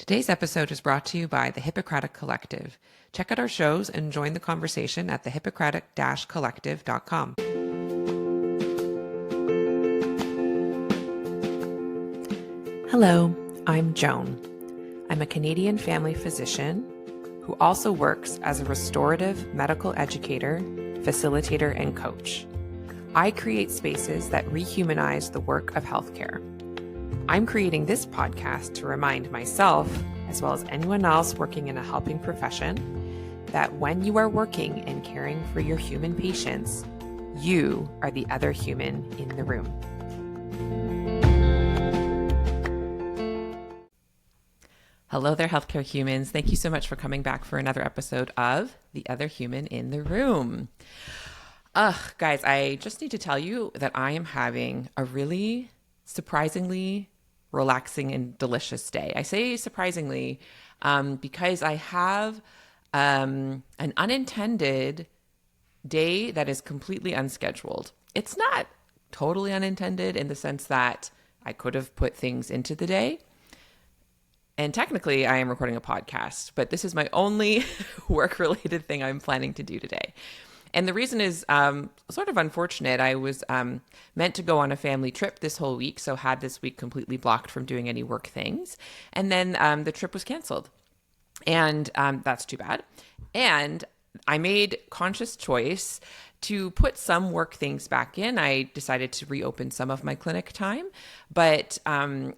Today's episode is brought to you by the Hippocratic Collective. Check out our shows and join the conversation at thehippocratic-collective.com. Hello, I'm Joan. I'm a Canadian family physician who also works as a restorative medical educator, facilitator, and coach. I create spaces that rehumanize the work of healthcare. I'm creating this podcast to remind myself, as well as anyone else working in a helping profession, that when you are working and caring for your human patients, you are the other human in the room. Hello there, healthcare humans. Thank you so much for coming back for another episode of The Other Human in the Room. Guys, I just need to tell you that I am having a really surprisingly relaxing and delicious day. I say surprisingly because I have an unintended day that is completely unscheduled. It's not totally unintended in the sense that I could have put things into the day. And technically, I am recording a podcast, but this is my only work-related thing I'm planning to do today. And the reason is sort of unfortunate. I was meant to go on a family trip this whole week, so had this week completely blocked from doing any work things. And then the trip was canceled. And that's too bad. And I made conscious choice to put some work things back in. I decided to reopen some of my clinic time, but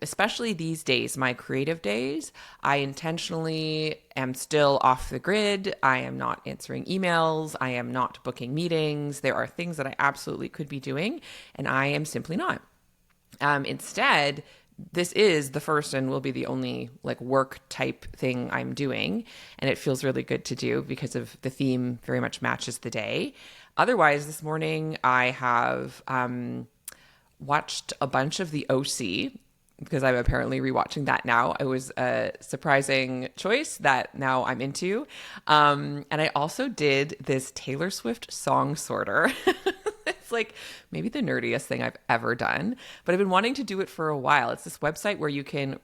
especially these days, my creative days, I intentionally am still off the grid. I am not answering emails. I am not booking meetings. There are things that I absolutely could be doing, and I am simply not. Instead, this is the first and will be the only work type thing I'm doing. And it feels really good to do because of the theme very much matches the day. Otherwise, this morning I have watched a bunch of the OC because I'm apparently rewatching that now. It was a surprising choice that now I'm into. And I also did this Taylor Swift song sorter. It's maybe the nerdiest thing I've ever done, but I've been wanting to do it for a while. It's this website where you can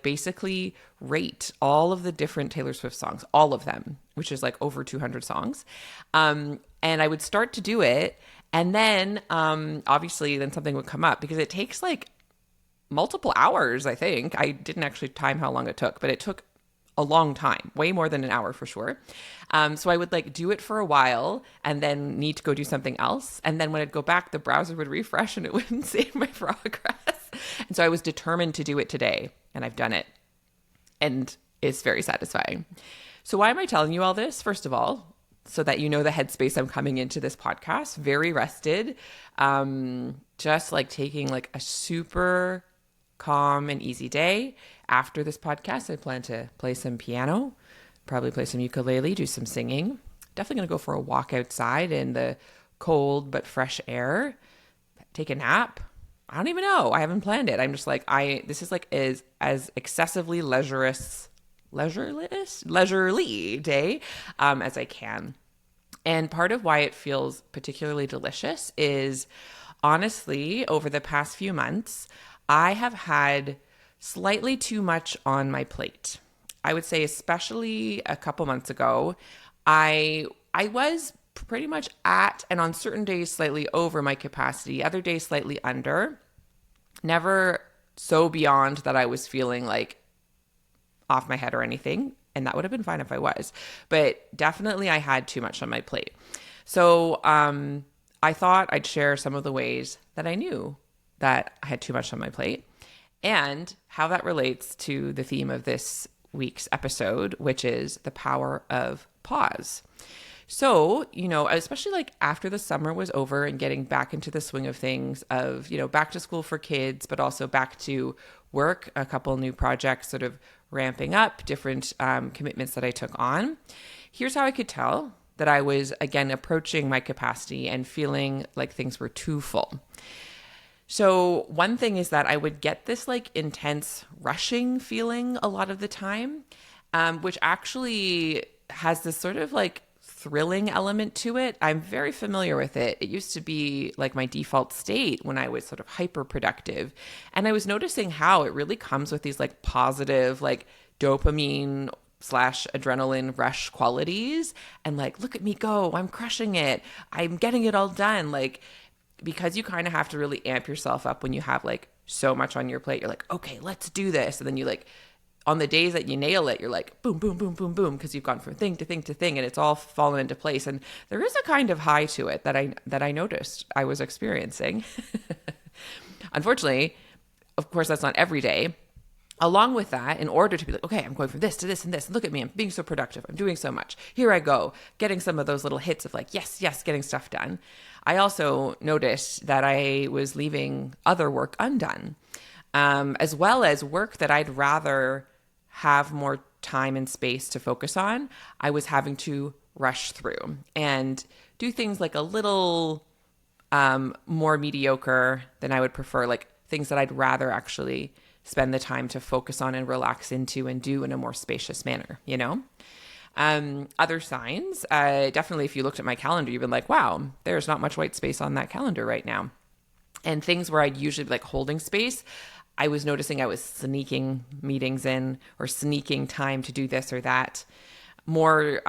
basically rate all of the different Taylor Swift songs, all of them, which is over 200 songs. And I would start to do it. And then obviously then something would come up because it takes multiple hours, I think. I didn't actually time how long it took, but it took a long time, way more than an hour for sure. So I would do it for a while and then need to go do something else. And then when I'd go back, the browser would refresh and it wouldn't save my progress. And so I was determined to do it today, and I've done it. And it's very satisfying. So why am I telling you all this? First of all, so that you know the headspace I'm coming into this podcast, very rested, just taking a super calm and easy day. After this podcast, I plan to play some piano, probably play some ukulele, do some singing. Definitely going to go for a walk outside in the cold but fresh air, take a nap. I don't even know. I haven't planned it. I'm just this is as excessively leisurely day as I can. And part of why it feels particularly delicious is, honestly, over the past few months, I have had slightly too much on my plate. I would say especially a couple months ago, I was pretty much at, and on certain days slightly over my capacity, other days slightly under. Never so beyond that I was feeling off my head or anything. And that would have been fine if I was. But definitely I had too much on my plate. So I thought I'd share some of the ways that I knew that I had too much on my plate and how that relates to the theme of this week's episode, which is the power of pause. So, especially after the summer was over and getting back into the swing of things of, back to school for kids, but also back to work, a couple new projects sort of ramping up, different commitments that I took on. Here's how I could tell that I was, again, approaching my capacity and feeling like things were too full. So one thing is that I would get this intense rushing feeling a lot of the time, which actually has this sort of thrilling element to it. I'm very familiar with it. It used to be like my default state when I was sort of hyper productive. And I was noticing how it really comes with these like positive, like dopamine slash adrenaline rush qualities and like, look at me go, I'm crushing it, I'm getting it all done. Like, because you kind of have to really amp yourself up when you have like so much on your plate. You're like, okay, let's do this. And then you like, on the days that you nail it, you're like, boom, boom, boom, boom, boom, because you've gone from thing to thing to thing, and it's all fallen into place. And there is a kind of high to it that I noticed I was experiencing. Unfortunately, of course, that's not every day. Along with that, in order to be like, okay, I'm going from this to this and this, and look at me, I'm being so productive, I'm doing so much, here I go, getting some of those little hits of like, yes, yes, getting stuff done. I also noticed that I was leaving other work undone, as well as work that I'd rather have more time and space to focus on. I was having to rush through and do things like a little more mediocre than I would prefer, like things that I'd rather actually spend the time to focus on and relax into and do in a more spacious manner, you know? Other signs, definitely if you looked at my calendar, you've been like, wow, there's not much white space on that calendar right now. And things where I'd usually be like holding space, I was noticing I was sneaking meetings in or sneaking time to do this or that. More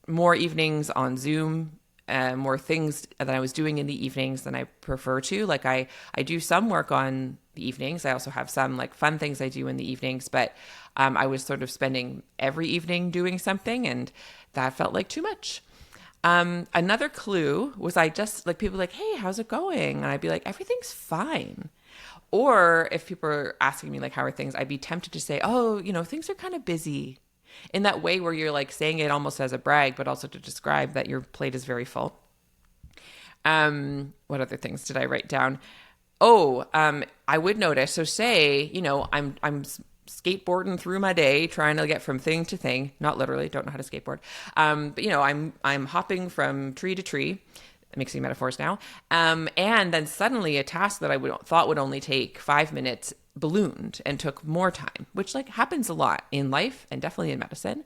evenings on Zoom, more things that I was doing in the evenings than I prefer to. Like I do some work on the evenings. I also have some like fun things I do in the evenings, but I was sort of spending every evening doing something, and that felt like too much. Another clue was I just like people like, hey, how's it going? And I'd be like, everything's fine. Or if people are asking me like, how are things? I'd be tempted to say, oh, you know, things are kind of busy, in that way where you're like saying it almost as a brag, but also to describe that your plate is very full. What other things did I write down? I would notice. So say, you know, I'm skateboarding through my day, trying to get from thing to thing. Not literally, don't know how to skateboard. But you know, I'm hopping from tree to tree. Mixing metaphors now. And then suddenly a task that I thought would only take 5 minutes ballooned and took more time, which like happens a lot in life and definitely in medicine.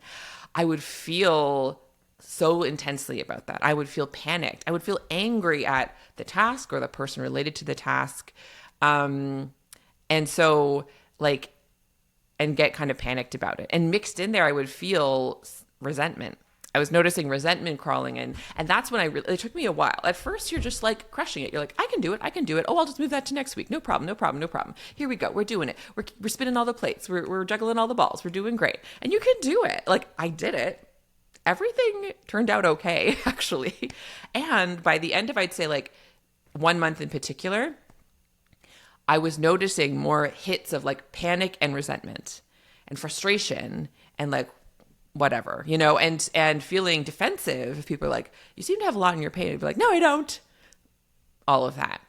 I would feel so intensely about that. I would feel panicked. I would feel angry at the task or the person related to the task. And so like, and get kind of panicked about it. And mixed in there, I would feel resentment. I was noticing resentment crawling in. And that's when it took me a while. At first, you're just like crushing it. You're like, I can do it. Oh, I'll just move that to next week. No problem. Here we go. We're doing it. We're spinning all the plates. We're juggling all the balls. We're doing great. And you can do it. Like, I did it. Everything turned out okay, actually. And by the end of, I'd say like 1 month in particular, I was noticing more hits of like panic and resentment and frustration and like, whatever, you know, and feeling defensive if people are like, you seem to have a lot on your plate. I'd be like, no, I don't. All of that.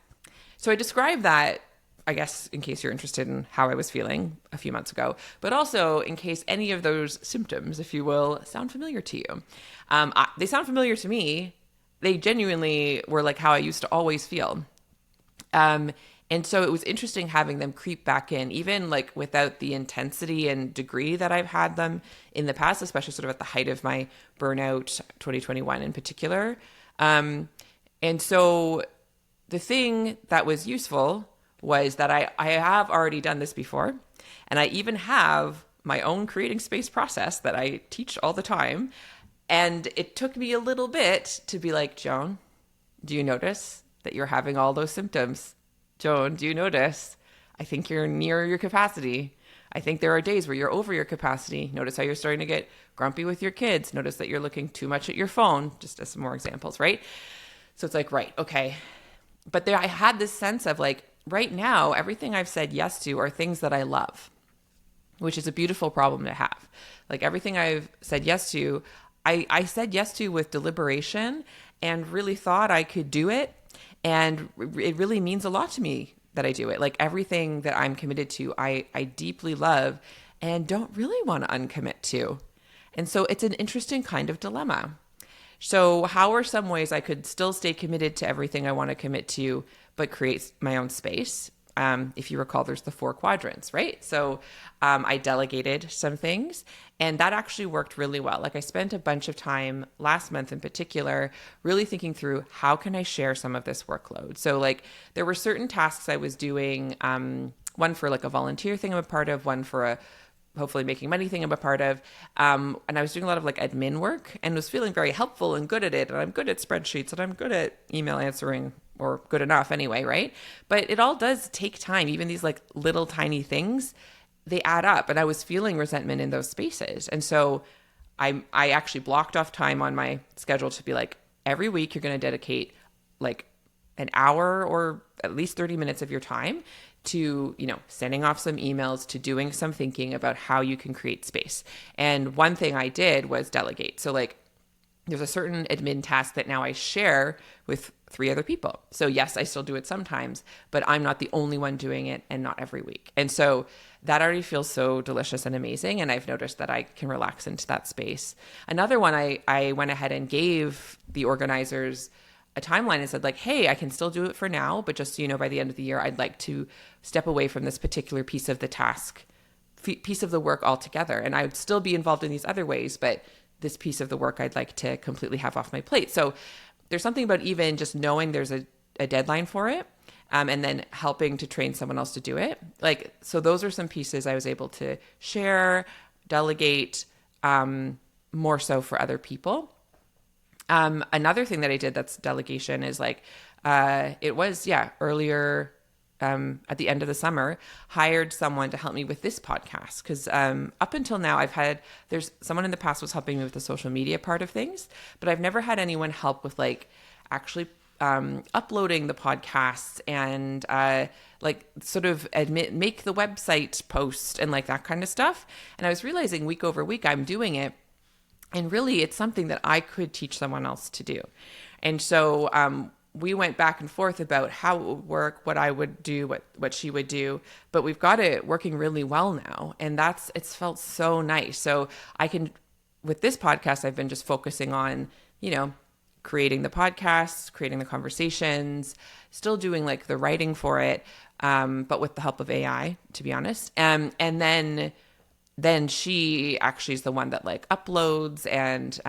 So I described that, I guess, in case you're interested in how I was feeling a few months ago, but also in case any of those symptoms, if you will, sound familiar to you. They sound familiar to me. They genuinely were like how I used to always feel. And so it was interesting having them creep back in, even like without the intensity and degree that I've had them in the past, especially sort of at the height of my burnout, 2021 in particular. And so the thing that was useful was that I have already done this before. And I even have my own creating space process that I teach all the time. And it took me a little bit to be like, Joan, do you notice that you're having all those symptoms? Joan, do you notice? I think you're near your capacity. I think there are days where you're over your capacity. Notice how you're starting to get grumpy with your kids. Notice that you're looking too much at your phone, just as some more examples, right? So it's like, right, okay. But there, I had this sense of like, right now, everything I've said yes to are things that I love, which is a beautiful problem to have. Like everything I've said yes to, I said yes to with deliberation and really thought I could do it. And it really means a lot to me that I do it. Like everything that I'm committed to, I deeply love and don't really want to uncommit to. And so it's an interesting kind of dilemma. So how are some ways I could still stay committed to everything I want to commit to, but create my own space? If you recall, there's the 4 quadrants, right? So I delegated some things, and that actually worked really well. Like I spent a bunch of time last month in particular, really thinking through how can I share some of this workload? So like there were certain tasks I was doing, one for like a volunteer thing I'm a part of, one for a hopefully making money thing I'm a part of. And I was doing a lot of like admin work and was feeling very helpful and good at it. And I'm good at spreadsheets and I'm good at email answering, or good enough anyway, right? But it all does take time. Even these like little tiny things, they add up. And I was feeling resentment in those spaces. And so I actually blocked off time on my schedule to be like, every week you're going to dedicate like an hour or at least 30 minutes of your time to, sending off some emails, to doing some thinking about how you can create space. And one thing I did was delegate. So like there's a certain admin task that now I share with 3 other people. So yes, I still do it sometimes, but I'm not the only one doing it, and not every week. And so that already feels so delicious and amazing. And I've noticed that I can relax into that space. Another one, I went ahead and gave the organizers a timeline and said like, hey, I can still do it for now, but just so you know, by the end of the year, I'd like to step away from this particular piece of the task, piece of the work altogether. And I would still be involved in these other ways, but this piece of the work I'd like to completely have off my plate. So there's something about even just knowing there's a deadline for it, and then helping to train someone else to do it. Like, so those are some pieces I was able to share, delegate, more so for other people. Another thing that I did that's delegation is like, it was, earlier, at the end of the summer, hired someone to help me with this podcast. Cause, up until now there's someone in the past was helping me with the social media part of things, but I've never had anyone help with like actually, uploading the podcasts and, like sort of make the website post and like that kind of stuff. And I was realizing week over week, I'm doing it. And really, it's something that I could teach someone else to do. And so we went back and forth about how it would work, what I would do, what she would do. But we've got it working really well now. And it's felt so nice. So I can, with this podcast, I've been just focusing on, creating the podcasts, creating the conversations, still doing like the writing for it, but with the help of AI, to be honest. And then she actually is the one that like uploads and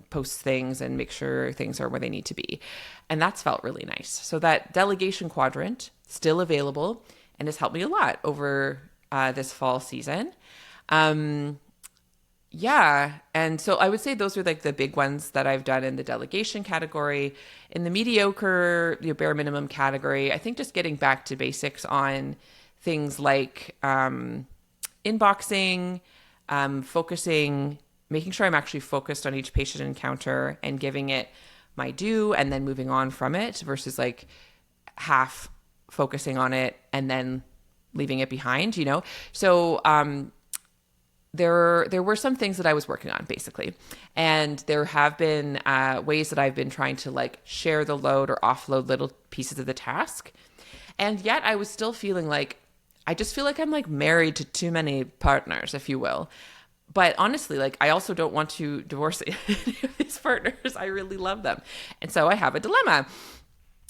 posts things and makes sure things are where they need to be. And that's felt really nice. So that delegation quadrant still available and has helped me a lot over this fall season. And so I would say those are like the big ones that I've done in the delegation category. In the mediocre, bare minimum category, I think just getting back to basics on things like inboxing, focusing, making sure I'm actually focused on each patient encounter and giving it my due and then moving on from it versus like half focusing on it and then leaving it behind, So there were some things that I was working on basically. And there have been ways that I've been trying to like share the load or offload little pieces of the task. And yet I was still feeling like, I just feel like I'm like married to too many partners, if you will. But honestly, like I also don't want to divorce any of these partners. I really love them. And so I have a dilemma.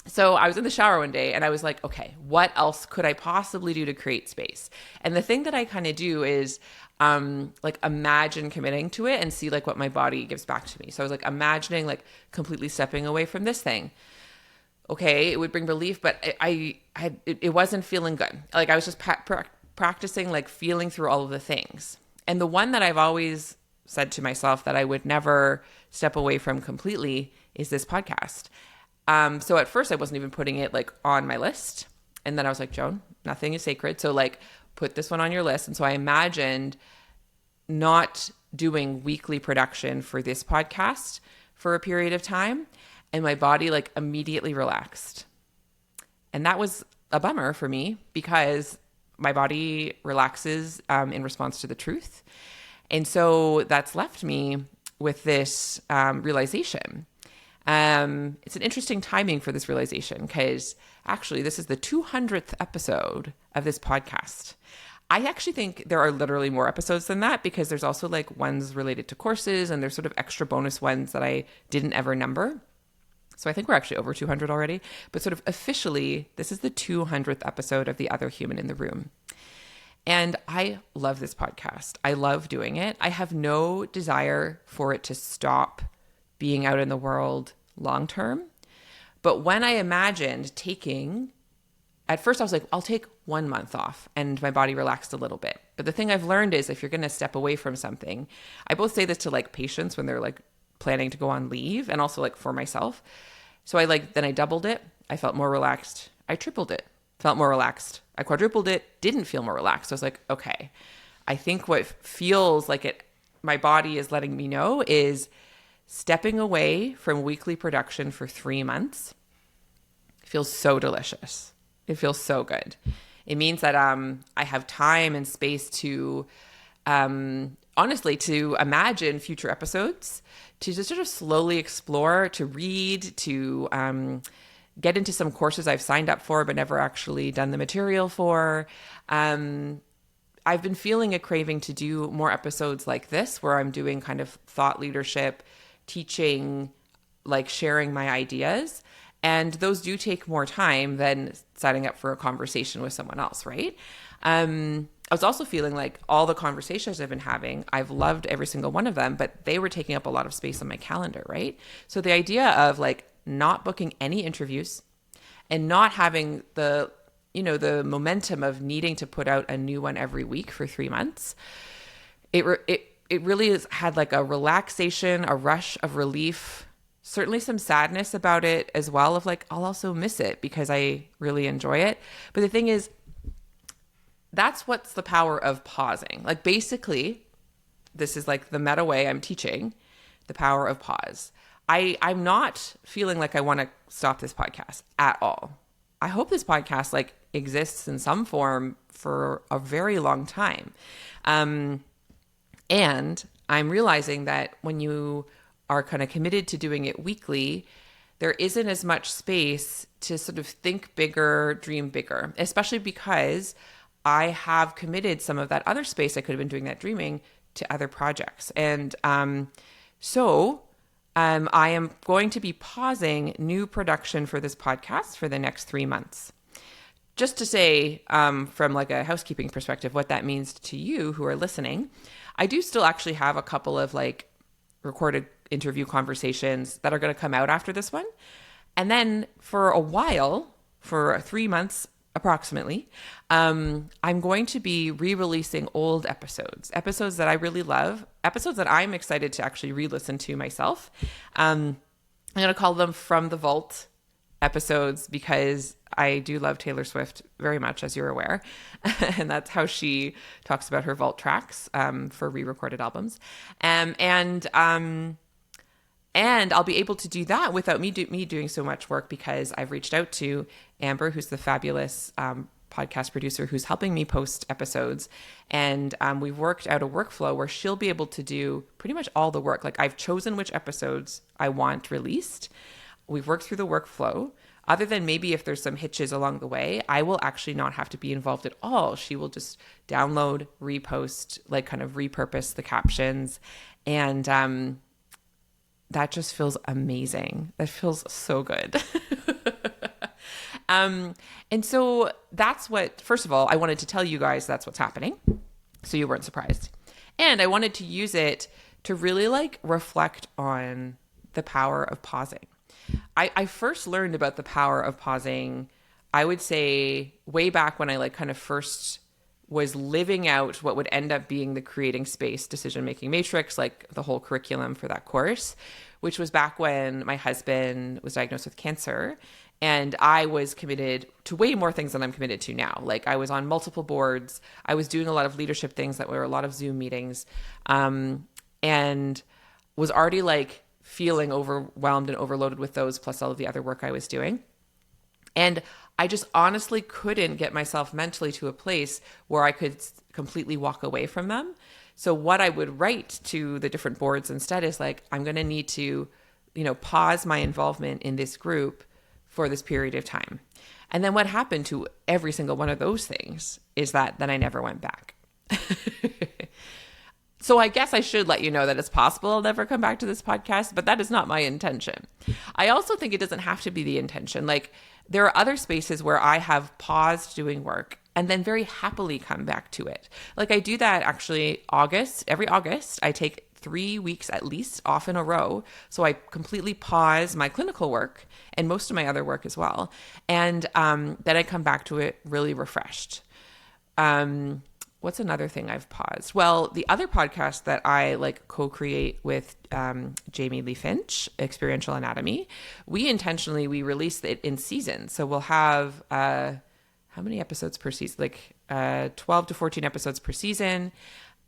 So I was in the shower one day and I was like, okay, what else could I possibly do to create space? And the thing that I kind of do is like imagine committing to it and see like what my body gives back to me. So I was like imagining like completely stepping away from this thing. Okay, it would bring relief, but it wasn't feeling good. Like I was just practicing like feeling through all of the things. And the one that I've always said to myself that I would never step away from completely is this podcast. So at first I wasn't even putting it like on my list. And then I was like, Joan, nothing is sacred. So like put this one on your list. And so I imagined not doing weekly production for this podcast for a period of time. And my body like immediately relaxed. And that was a bummer for me because my body relaxes in response to the truth. And so that's left me with this realization. It's an interesting timing for this realization because actually this is the 200th episode of this podcast. I actually think there are literally more episodes than that because there's also like ones related to courses and there's sort of extra bonus ones that I didn't ever number. So I think we're actually over 200 already, but sort of officially, this is the 200th episode of The Other Human in the Room. And I love this podcast. I love doing it. I have no desire for it to stop being out in the world long term. But when I imagined taking at first I was like, I'll take 1 month off, and my body relaxed a little bit. But the thing I've learned is if you're going to step away from something, I both say this to like patients when they're like planning to go on leave, and also like for myself. So then I doubled it. I felt more relaxed. I tripled it, felt more relaxed. I quadrupled it, didn't feel more relaxed. So I was like, okay, I think what feels like my body is letting me know is stepping away from weekly production for 3 months feels so delicious. It feels so good. It means that I have time and space to, honestly, to imagine future episodes, to just sort of slowly explore, to read, to get into some courses I've signed up for but never actually done the material for. I've been feeling a craving to do more episodes like this, where I'm doing kind of thought leadership, teaching, like sharing my ideas. And those do take more time than setting up for a conversation with someone else, right? I was also feeling like all the conversations I've been having, I've loved every single one of them, but they were taking up a lot of space on my calendar, right? So the idea of like not booking any interviews and not having the momentum of needing to put out a new one every week for 3 months, it really had like a relaxation, a rush of relief, certainly some sadness about it as well, of like, I'll also miss it because I really enjoy it. But the thing is, that's what's the power of pausing. Like basically, this is like the meta way I'm teaching, the power of pause. I'm not feeling like I want to stop this podcast at all. I hope this podcast like exists in some form for a very long time. And I'm realizing that when you are kind of committed to doing it weekly, there isn't as much space to sort of think bigger, dream bigger, especially because I have committed some of that other space I could have been doing that dreaming to other projects. And so I am going to be pausing new production for this podcast for the next 3 months. Just to say, from like a housekeeping perspective, what that means to you who are listening, I do still actually have a couple of like recorded interview conversations that are going to come out after this one. And then for a while, for 3 months approximately, I'm going to be re-releasing old episodes that I really love, episodes that I'm excited to actually re-listen to myself. I'm going to call them From the Vault episodes because I do love Taylor Swift very much, as you're aware. And that's how she talks about her vault tracks for re-recorded albums. And I'll be able to do that without me doing so much work, because I've reached out to Amber, who's the fabulous podcast producer who's helping me post episodes. And we've worked out a workflow where she'll be able to do pretty much all the work. Like I've chosen which episodes I want released. We've worked through the workflow. Other than maybe if there's some hitches along the way, I will actually not have to be involved at all. She will just download, repost, like kind of repurpose the captions. And that just feels amazing. That feels so good. And so that's what, first of all, I wanted to tell you guys that's what's happening, so you weren't surprised. And I wanted to use it to really like reflect on the power of pausing. I first learned about the power of pausing, I would say way back when I like kind of first was living out what would end up being the Creating Space decision-making matrix, like the whole curriculum for that course, which was back when my husband was diagnosed with cancer. And I was committed to way more things than I'm committed to now. Like I was on multiple boards. I was doing a lot of leadership things that were a lot of Zoom meetings, and was already like feeling overwhelmed and overloaded with those, plus all of the other work I was doing. And I just honestly couldn't get myself mentally to a place where I could completely walk away from them. So what I would write to the different boards instead is like, I'm going to need to, pause my involvement in this group for this period of time. And then what happened to every single one of those things is that then I never went back. So I guess I should let you know that it's possible I'll never come back to this podcast, but that is not my intention. I also think it doesn't have to be the intention. Like there are other spaces where I have paused doing work and then very happily come back to it. Like I do that actually every August, I take 3 weeks at least off in a row. So I completely pause my clinical work and most of my other work as well. And then I come back to it really refreshed. What's another thing I've paused? Well, the other podcast that I like co-create with Jamie Lee Finch, Experiential Anatomy, we release it in seasons. So we'll have how many episodes per season? Like 12 to 14 episodes per season.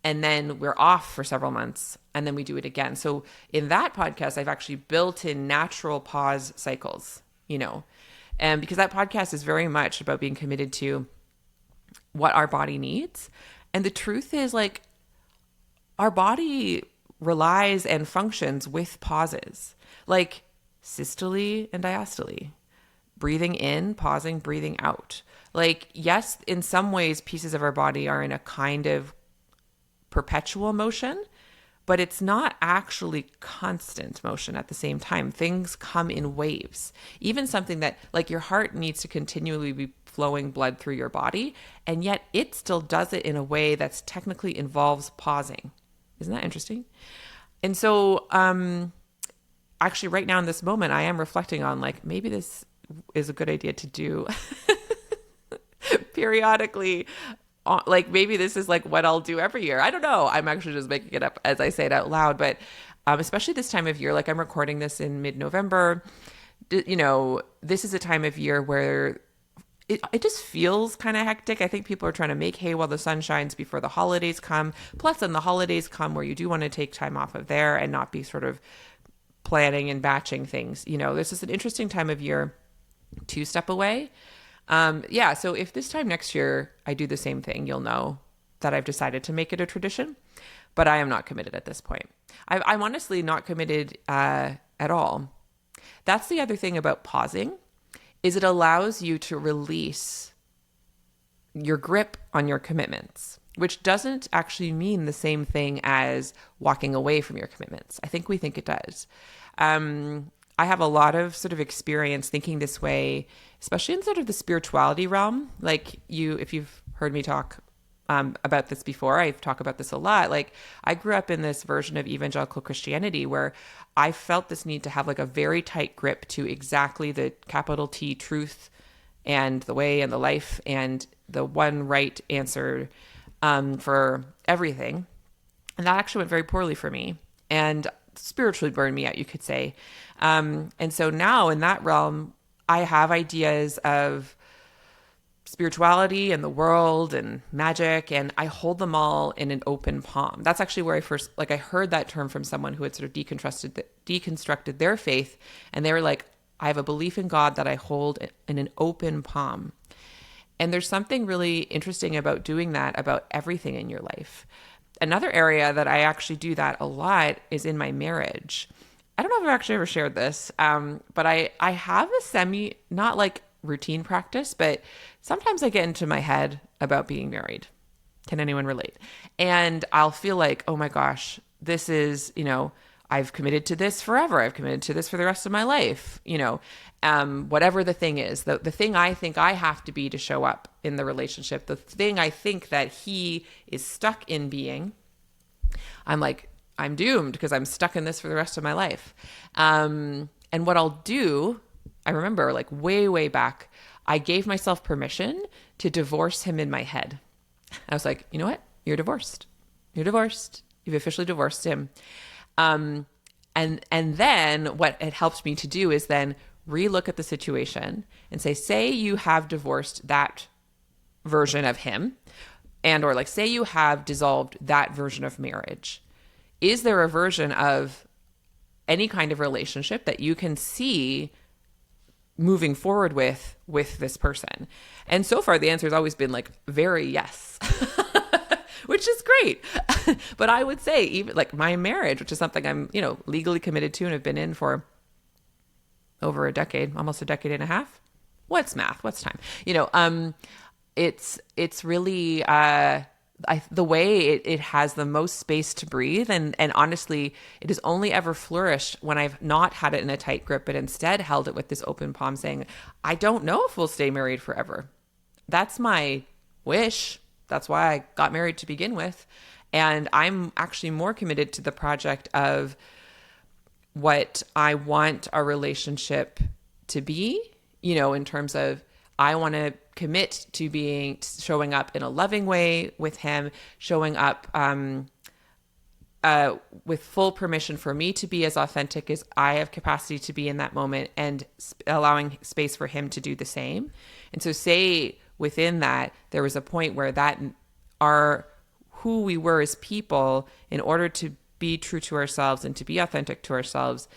And then we're off for several months and then we do it again. So in that podcast, I've actually built in natural pause cycles, and because that podcast is very much about being committed to what our body needs. And the truth is, like, our body relies and functions with pauses, like systole and diastole, breathing in, pausing, breathing out. Like, yes, in some ways, pieces of our body are in a kind of perpetual motion, but it's not actually constant motion at the same time. Things come in waves. Even something that, like, your heart needs to continually be flowing blood through your body, and yet it still does it in a way that's technically involves pausing. Isn't that interesting? And so actually right now in this moment, I am reflecting on, like, maybe this is a good idea to do periodically. Like, maybe this is like what I'll do every year. I don't know. I'm actually just making it up as I say it out loud. But especially this time of year, like, I'm recording this in mid-November. This is a time of year where it just feels kind of hectic. I think people are trying to make hay while the sun shines before the holidays come. Plus, then the holidays come where you do want to take time off of there and not be sort of planning and batching things. This is an interesting time of year to step away. So if this time next year I do the same thing, you'll know that I've decided to make it a tradition, but I am not committed at this point. I'm honestly not committed at all. That's the other thing about pausing, is it allows you to release your grip on your commitments, which doesn't actually mean the same thing as walking away from your commitments. I think we think it does. I have a lot of sort of experience thinking this way, especially in sort of the spirituality realm. Like, if you've heard me talk about this before, I talk about this a lot. Like, I grew up in this version of evangelical Christianity where I felt this need to have like a very tight grip to exactly the capital T truth and the way and the life and the one right answer for everything. And that actually went very poorly for me and spiritually burned me out, you could say. And so now in that realm, I have ideas of spirituality and the world and magic, and I hold them in an open palm. That's actually where I heard that term from someone who had sort of deconstructed their faith. And they were like, I have a belief in God that I hold in an open palm. And there's something really interesting about doing that about everything in your life. Another area that I actually do that a lot is in my marriage. I don't know if I've actually ever shared this, but I have a not like routine practice, but sometimes I get into my head about being married. Can anyone relate? And I'll feel like, oh my gosh, this is, I've committed to this forever. I've committed to this for the rest of my life, whatever the thing is, the thing I think I have to be to show up in the relationship, the thing I think that he is stuck in being, I'm like, I'm doomed because I'm stuck in this for the rest of my life. And what I'll do, I remember like way, way back, I gave myself permission to divorce him in my head. I was like, you know what? You're divorced. You're divorced. You've officially divorced him. And then what it helped me to do is then relook at the situation and say you have divorced that version of him, or like, say you have dissolved that version of marriage. Is there a version of any kind of relationship that you can see moving forward with this person? And so far the answer has always been like very yes, which is great. But I would say even like my marriage, which is something I'm, legally committed to and have been in for over a decade, almost a decade and a half. What's math? What's time? It's really, the way it has the most space to breathe. And honestly, it has only ever flourished when I've not had it in a tight grip, but instead held it with this open palm saying, I don't know if we'll stay married forever. That's my wish. That's why I got married to begin with. And I'm actually more committed to the project of what I want our relationship to be, in terms of I want to commit to showing up in a loving way with him, showing up with full permission for me to be as authentic as I have capacity to be in that moment, and allowing space for him to do the same. And so say within that, there was a point where that our who we were as people, in order to be true to ourselves and to be authentic to ourselves,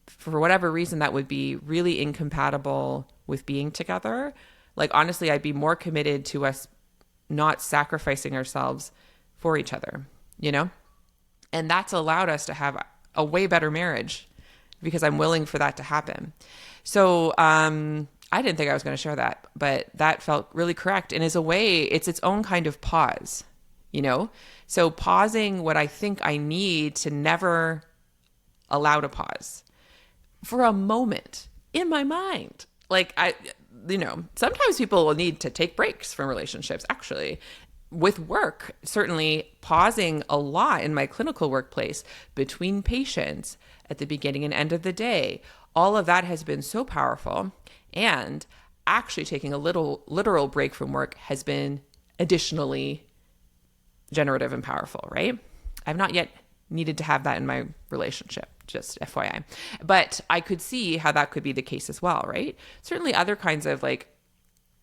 for whatever reason that would be really incompatible with being together. Like, honestly, I'd be more committed to us not sacrificing ourselves for each other, And that's allowed us to have a way better marriage because I'm willing for that to happen. So I didn't think I was going to share that, but that felt really correct. And as a way, it's its own kind of pause, So pausing what I think I need to never allow to pause for a moment in my mind. Like sometimes people will need to take breaks from relationships, actually. With work, certainly pausing a lot in my clinical workplace between patients at the beginning and end of the day, all of that has been so powerful. And actually taking a literal break from work has been additionally generative and powerful, right? I've not yet needed to have that in my relationship, just FYI. But I could see how that could be the case as well, right? Certainly other kinds of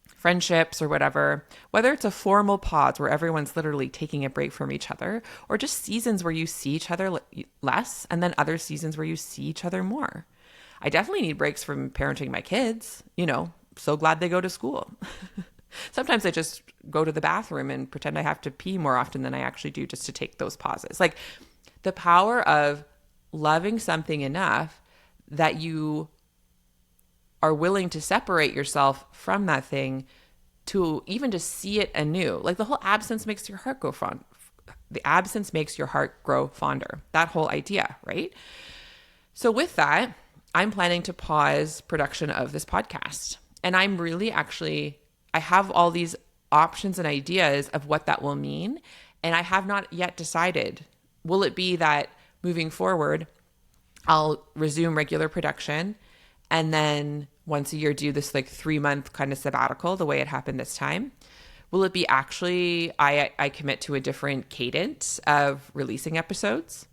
friendships or whatever, whether it's a formal pause where everyone's literally taking a break from each other, or just seasons where you see each other less, and then other seasons where you see each other more. I definitely need breaks from parenting my kids, so glad they go to school. Sometimes I just go to the bathroom and pretend I have to pee more often than I actually do, just to take those pauses. Like, the power of loving something enough that you are willing to separate yourself from that thing to even just see it anew. Like, the whole absence makes your heart go fond. The absence makes your heart grow fonder. That whole idea, right? So with that, I'm planning to pause production of this podcast. And I'm really I have all these options and ideas of what that will mean. And I have not yet decided. Will it be that moving forward, I'll resume regular production and then once a year do this 3-month kind of sabbatical the way it happened this time? Will it be actually I commit to a different cadence of releasing episodes?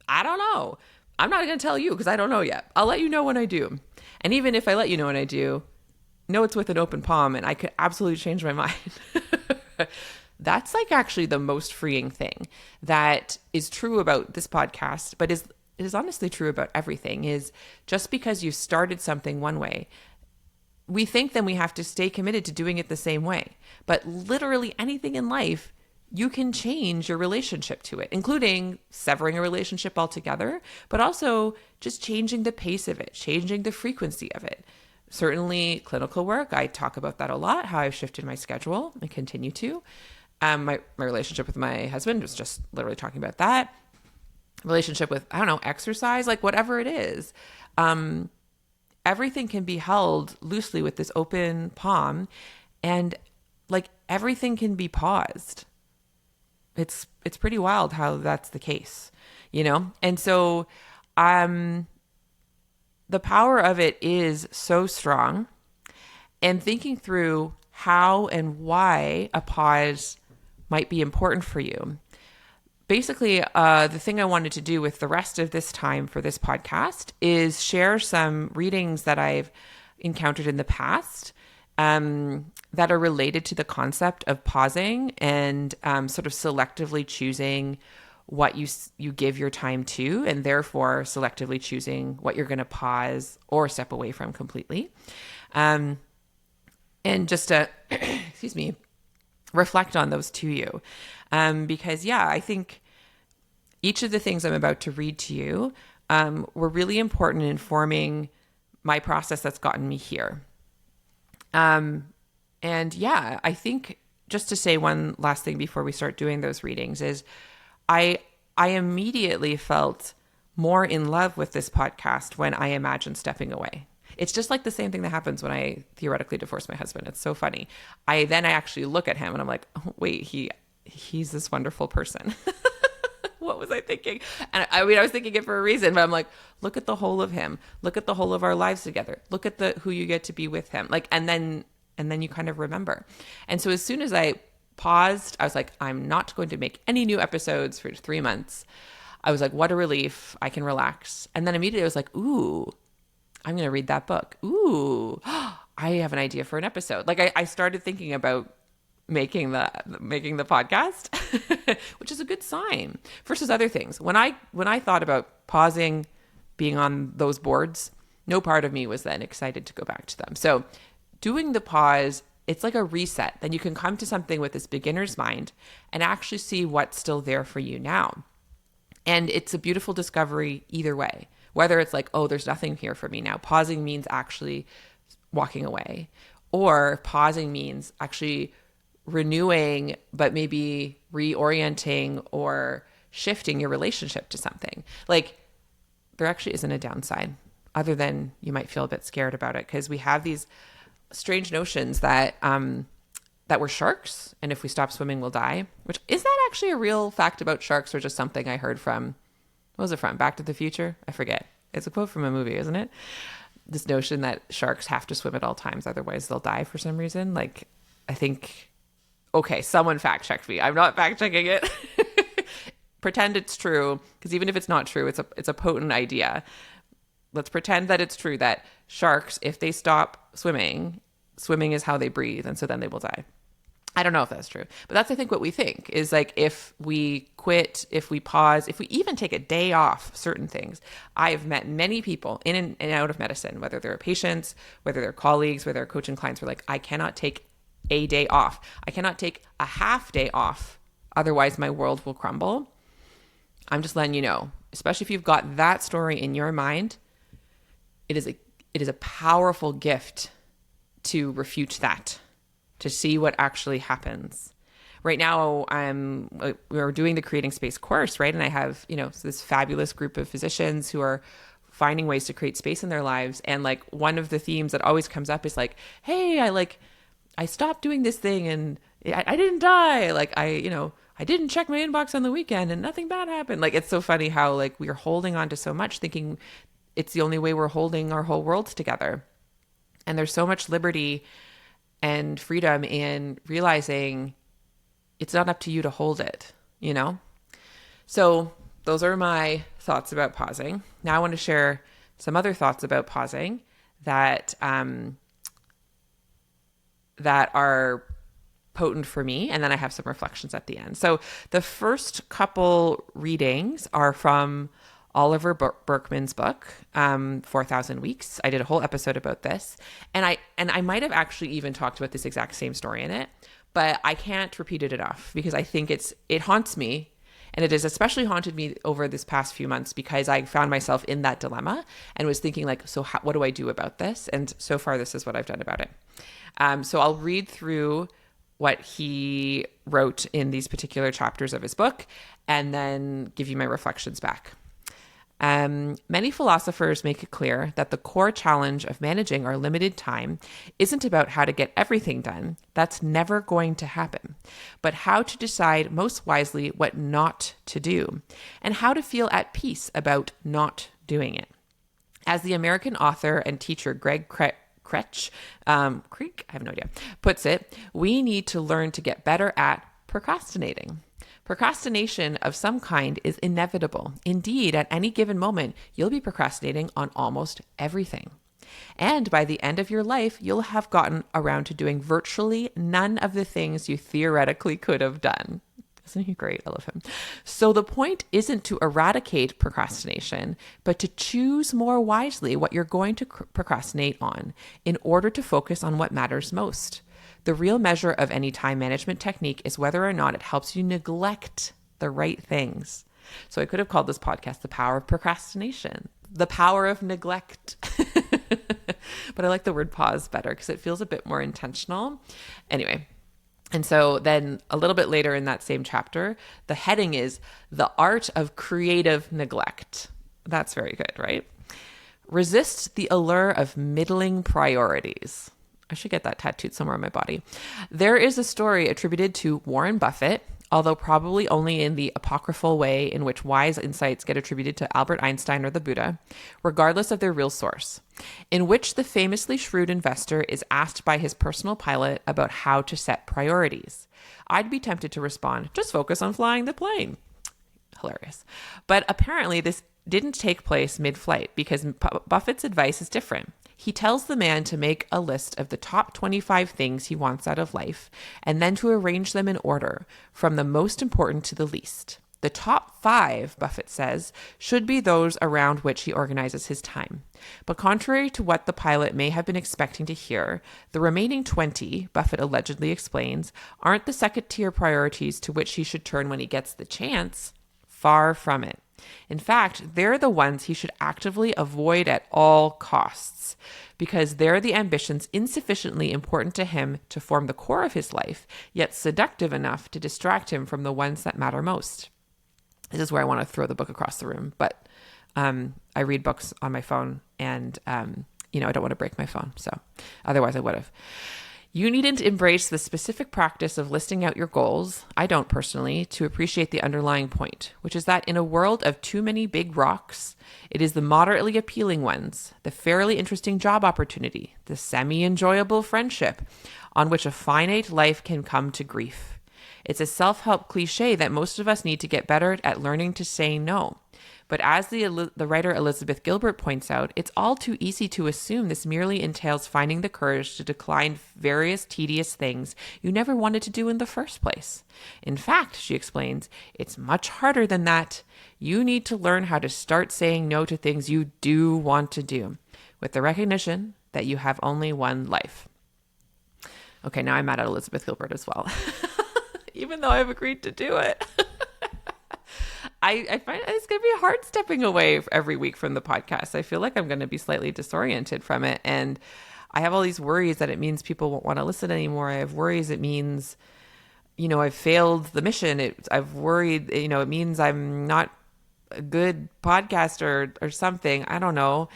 I don't know. I'm not going to tell you because I don't know yet. I'll let you know when I do. And even if I let you know when I do, know it's with an open palm and I could absolutely change my mind. That's actually the most freeing thing that is true about this podcast, but it is honestly true about everything, is just because you started something one way, we think then we have to stay committed to doing it the same way. But literally anything in life, you can change your relationship to it, including severing a relationship altogether, but also just changing the pace of it, changing the frequency of it. Certainly clinical work, I talk about that a lot, how I've shifted my schedule and continue to. My relationship with my husband was just literally talking about that. Relationship with, exercise, whatever it is. Everything can be held loosely with this open palm, and everything can be paused. It's pretty wild how that's the case, And so the power of it is so strong, and thinking through how and why a pause might be important for you. Basically, the thing I wanted to do with the rest of this time for this podcast is share some readings that I've encountered in the past that are related to the concept of pausing and sort of selectively choosing what you give your time to, and therefore selectively choosing what you're going to pause or step away from completely. And just to, excuse me, reflect on those to you. Because I think each of the things I'm about to read to you were really important in informing my process that's gotten me here. I think just to say one last thing before we start doing those readings is I immediately felt more in love with this podcast when I imagined stepping away. It's just like the same thing that happens when I theoretically divorce my husband. It's so funny. I actually look at him and I'm like, oh, wait, he he's this wonderful person. What was I thinking? And I mean, I was thinking it for a reason, but I'm like, look at the whole of him. Look at the whole of our lives together. Look at who you get to be with him. Like, and then you kind of remember. And so as soon as I paused, I was like, I'm not going to make any new episodes for 3 months. I was like, what a relief. I can relax. And then immediately I was like, ooh, I'm going to read that book. Ooh, I have an idea for an episode. Like I started thinking about making the podcast, which is a good sign versus other things. When I thought about pausing, being on those boards, no part of me was then excited to go back to them. So doing the pause, it's like a reset. Then you can come to something with this beginner's mind and actually see what's still there for you now. And it's a beautiful discovery either way, whether it's like, oh, there's nothing here for me now. Pausing means actually walking away, or pausing means actually renewing, but maybe reorienting or shifting your relationship to something. Like, there actually isn't a downside other than you might feel a bit scared about it, because we have these strange notions that we're sharks, and if we stop swimming, we'll die. Which, is that actually a real fact about sharks, or just something I heard from, what was it from? Back to the Future? I forget. It's a quote from a movie, isn't it? This notion that sharks have to swim at all times, otherwise they'll die for some reason. Like, I think, okay, someone fact check me. I'm not fact checking it. Pretend it's true, because even if it's not true, it's a potent idea. Let's pretend that it's true that sharks, if they stop swimming is how they breathe, and so then they will die. I don't know if that's true, but that's, I think, what we think is like, if we quit, if we pause, if we even take a day off certain things. I've met many people in and out of medicine, whether they're patients, whether they're colleagues, whether they're coaching clients, who are like, I cannot take a day off. I cannot take a half day off. Otherwise my world will crumble. I'm just letting you know, especially if you've got that story in your mind, it is a powerful gift to refute that, to see what actually happens. Right now, we're doing the Creating Space course, right? And I have, this fabulous group of physicians who are finding ways to create space in their lives. And like, one of the themes that always comes up is like, hey, I stopped doing this thing and I didn't die. Like, I didn't check my inbox on the weekend and nothing bad happened. Like, it's so funny how like we are holding on to so much, thinking it's the only way we're holding our whole worlds together. And there's so much liberty and freedom in realizing it's not up to you to hold it, So those are my thoughts about pausing. Now I want to share some other thoughts about pausing that are potent for me. And then I have some reflections at the end. So the first couple readings are from Oliver Burkeman's book, 4,000 Weeks. I did a whole episode about this. And I might have actually even talked about this exact same story in it, but I can't repeat it enough, because I think it haunts me. And it has especially haunted me over this past few months, because I found myself in that dilemma and was thinking like, so what do I do about this? And so far, this is what I've done about it. So I'll read through what he wrote in these particular chapters of his book, and then give you my reflections back. Many philosophers make it clear that the core challenge of managing our limited time isn't about how to get everything done. That's never going to happen. But how to decide most wisely what not to do, and how to feel at peace about not doing it. As the American author and teacher Greg Creech, I have no idea, puts it, we need to learn to get better at procrastinating. Procrastination of some kind is inevitable. Indeed, at any given moment, you'll be procrastinating on almost everything. And by the end of your life, you'll have gotten around to doing virtually none of the things you theoretically could have done. Isn't he great? I love him. So the point isn't to eradicate procrastination, but to choose more wisely what you're going to procrastinate on in order to focus on what matters most. The real measure of any time management technique is whether or not it helps you neglect the right things. So I could have called this podcast The Power of Procrastination, The Power of Neglect. But I like the word pause better because it feels a bit more intentional. Anyway, and so then a little bit later in that same chapter, the heading is The Art of Creative Neglect. That's very good, right? Resist the allure of middling priorities. I should get that tattooed somewhere on my body. There is a story attributed to Warren Buffett although probably only in the apocryphal way in which wise insights get attributed to Albert Einstein or the Buddha, regardless of their real source, in which the famously shrewd investor is asked by his personal pilot about how to set priorities. I'd be tempted to respond, just focus on flying the plane. Hilarious. But apparently this didn't take place mid-flight because Buffett's advice is different. He tells the man to make a list of the top 25 things he wants out of life and then to arrange them in order from the most important to the least. The top 5, Buffett says, should be those around which he organizes his time. But contrary to what the pilot may have been expecting to hear, the remaining 20, Buffett allegedly explains, aren't the second-tier priorities to which he should turn when he gets the chance. Far from it. In fact, they're the ones he should actively avoid at all costs because they're the ambitions insufficiently important to him to form the core of his life, yet seductive enough to distract him from the ones that matter most. This is where I want to throw the book across the room, but I read books on my phone and, I don't want to break my phone. So otherwise I would have. You needn't embrace the specific practice of listing out your goals, I don't personally, to appreciate the underlying point, which is that in a world of too many big rocks, it is the moderately appealing ones, the fairly interesting job opportunity, the semi-enjoyable friendship, on which a finite life can come to grief. It's a self-help cliche that most of us need to get better at learning to say no. But as the writer Elizabeth Gilbert points out, it's all too easy to assume this merely entails finding the courage to decline various tedious things you never wanted to do in the first place. In fact, she explains, it's much harder than that. You need to learn how to start saying no to things you do want to do, with the recognition that you have only one life. Okay, now I'm mad at Elizabeth Gilbert as well, even though I've agreed to do it. I find it's going to be hard stepping away every week from the podcast. I feel like I'm going to be slightly disoriented from it. And I have all these worries that it means people won't want to listen anymore. I have worries it means, I've failed the mission. I've worried, it means I'm not a good podcaster or something. I don't know.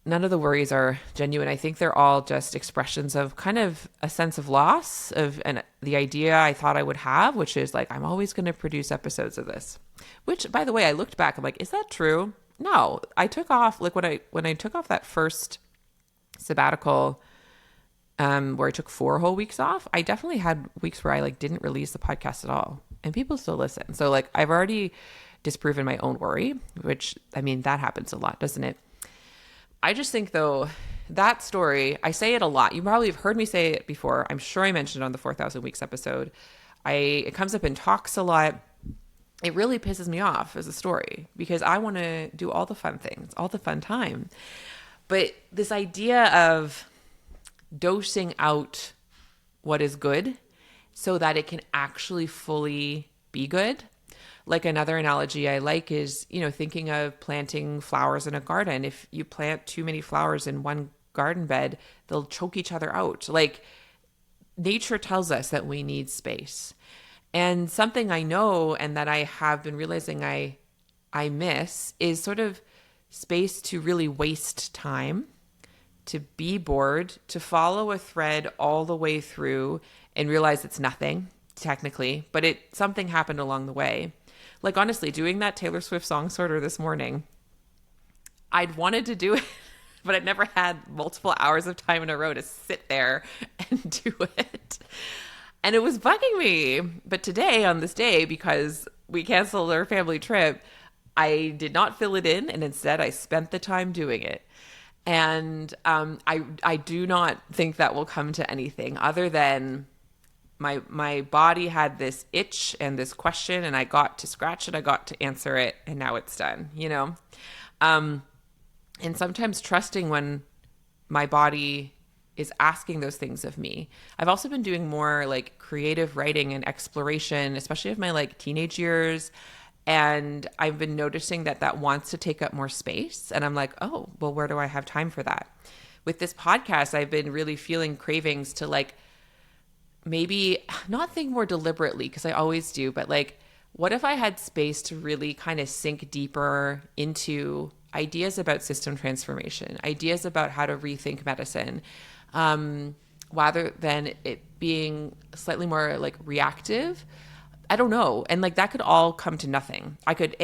None of the worries are genuine. I think they're all just expressions of kind of a sense of loss and the idea I thought I would have, which is like, I'm always going to produce episodes of this, which by the way, I looked back, I'm like, is that true? No, I took off like when I took off that first sabbatical, where I took 4 whole weeks off. I definitely had weeks where I like didn't release the podcast at all and people still listen. So like I've already disproven my own worry, which that happens a lot, doesn't it? I just think, though, that story, I say it a lot. You probably have heard me say it before. I'm sure I mentioned it on the 4,000 Weeks episode. It comes up in talks a lot. It really pisses me off as a story because I want to do all the fun things, all the fun time. But this idea of dosing out what is good so that it can actually fully be good. Like another analogy I like is, thinking of planting flowers in a garden. If you plant too many flowers in one garden bed, they'll choke each other out. Like nature tells us that we need space. And something I know and that I have been realizing I miss is sort of space to really waste time, to be bored, to follow a thread all the way through and realize it's nothing technically, but something happened along the way. Like, honestly, doing that Taylor Swift song sorter this morning, I'd wanted to do it, but I'd never had multiple hours of time in a row to sit there and do it. And it was bugging me. But today, on this day, because we canceled our family trip, I did not fill it in. And instead, I spent the time doing it. And I do not think that will come to anything other than my body had this itch and this question, and I got to scratch it, I got to answer it, and now it's done, and sometimes trusting when my body is asking those things of me. I've also been doing more like creative writing and exploration, especially of my like teenage years, and I've been noticing that wants to take up more space, and I'm like, oh, well, where do I have time for that? With this podcast, I've been really feeling cravings to like maybe not think more deliberately, because I always do, but like, what if I had space to really kind of sink deeper into ideas about system transformation, ideas about how to rethink medicine, rather than it being slightly more like reactive, I don't know. And like that could all come to nothing. I could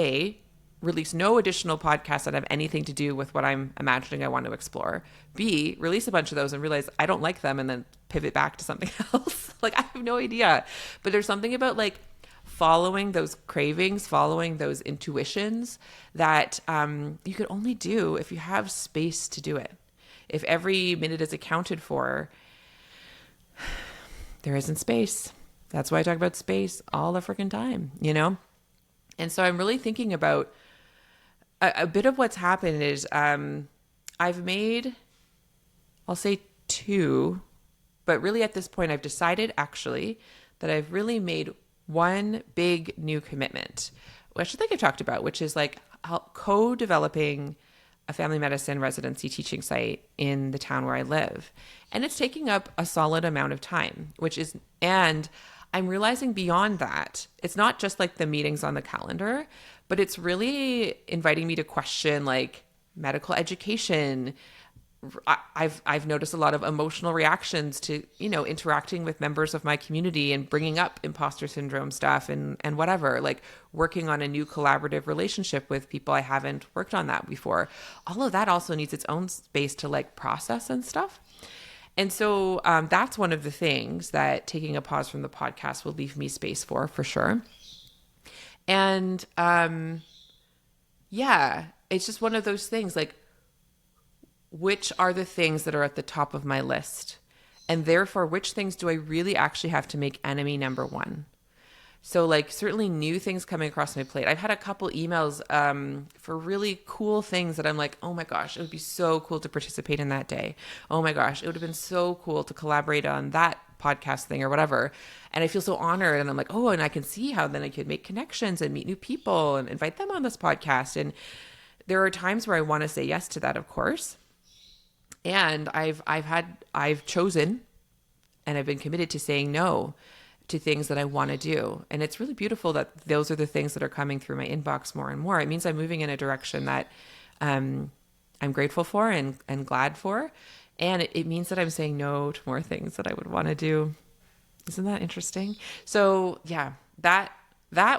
release no additional podcasts that have anything to do with what I'm imagining I want to explore. B, release a bunch of those and realize I don't like them and then pivot back to something else. Like I have no idea. But there's something about like following those cravings, following those intuitions that you could only do if you have space to do it. If every minute is accounted for, there isn't space. That's why I talk about space all the freaking time, you know? And so I'm really thinking about a bit of what's happened is I've made, I'll say 2, but really at this point I've decided actually that I've really made one big new commitment, which I think I've talked about, which is like co-developing a family medicine residency teaching site in the town where I live. And it's taking up a solid amount of time, and I'm realizing beyond that, it's not just like the meetings on the calendar, but it's really inviting me to question like medical education. I've noticed a lot of emotional reactions to, interacting with members of my community and bringing up imposter syndrome stuff and whatever, like working on a new collaborative relationship with people I haven't worked on that before. All of that also needs its own space to like process and stuff. And so that's one of the things that taking a pause from the podcast will leave me space for sure. And it's just one of those things like, which are the things that are at the top of my list? And therefore, which things do I really actually have to make enemy number one? So like certainly new things coming across my plate. I've had a couple emails for really cool things that I'm like, oh my gosh, it would be so cool to participate in that day. Oh my gosh, it would have been so cool to collaborate on that podcast thing or whatever. And I feel so honored. And I'm like, oh, and I can see how then I could make connections and meet new people and invite them on this podcast. And there are times where I want to say yes to that, of course. And I've chosen and I've been committed to saying no to things that I want to do. And it's really beautiful that those are the things that are coming through my inbox more and more. It means I'm moving in a direction that I'm grateful for and glad for. And it means that I'm saying no to more things that I would want to do. Isn't that interesting? So yeah, that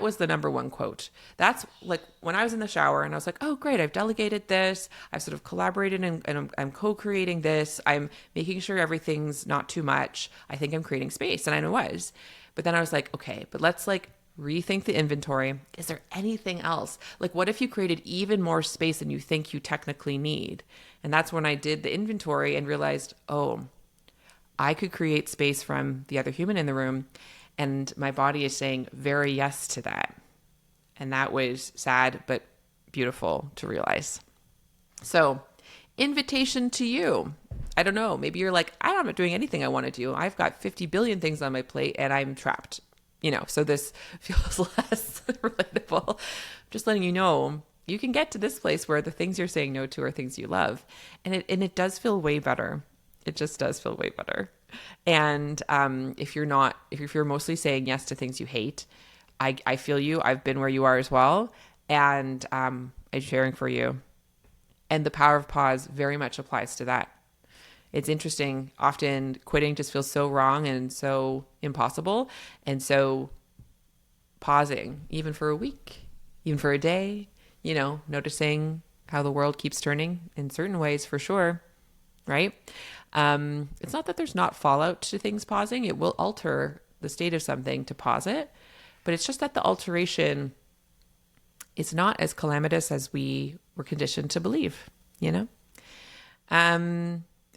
was the number one quote. That's like when I was in the shower and I was like, oh, great, I've delegated this. I've sort of collaborated and I'm co-creating this. I'm making sure everything's not too much. I think I'm creating space. And I know I was. But then I was like, okay, but let's like rethink the inventory. Is there anything else? Like what if you created even more space than you think you technically need? And that's when I did the inventory and realized, oh, I could create space from the other human in the room. And my body is saying very yes to that. And that was sad, but beautiful to realize. So, invitation to you. I don't know. Maybe you're like, I'm not doing anything I want to do. I've got 50 billion things on my plate and I'm trapped. So this feels less relatable. Just letting you know, you can get to this place where the things you're saying no to are things you love. And it does feel way better. It just does feel way better. And if you're mostly saying yes to things you hate, I feel you. I've been where you are as well. And I'm sharing for you. And the power of pause very much applies to that. It's interesting. Often quitting just feels so wrong and so impossible. And so pausing, even for a week, even for a day, noticing how the world keeps turning in certain ways for sure. Right? It's not that there's not fallout to things pausing. It will alter the state of something to pause it, but it's just that the alteration is not as calamitous as we were conditioned to believe,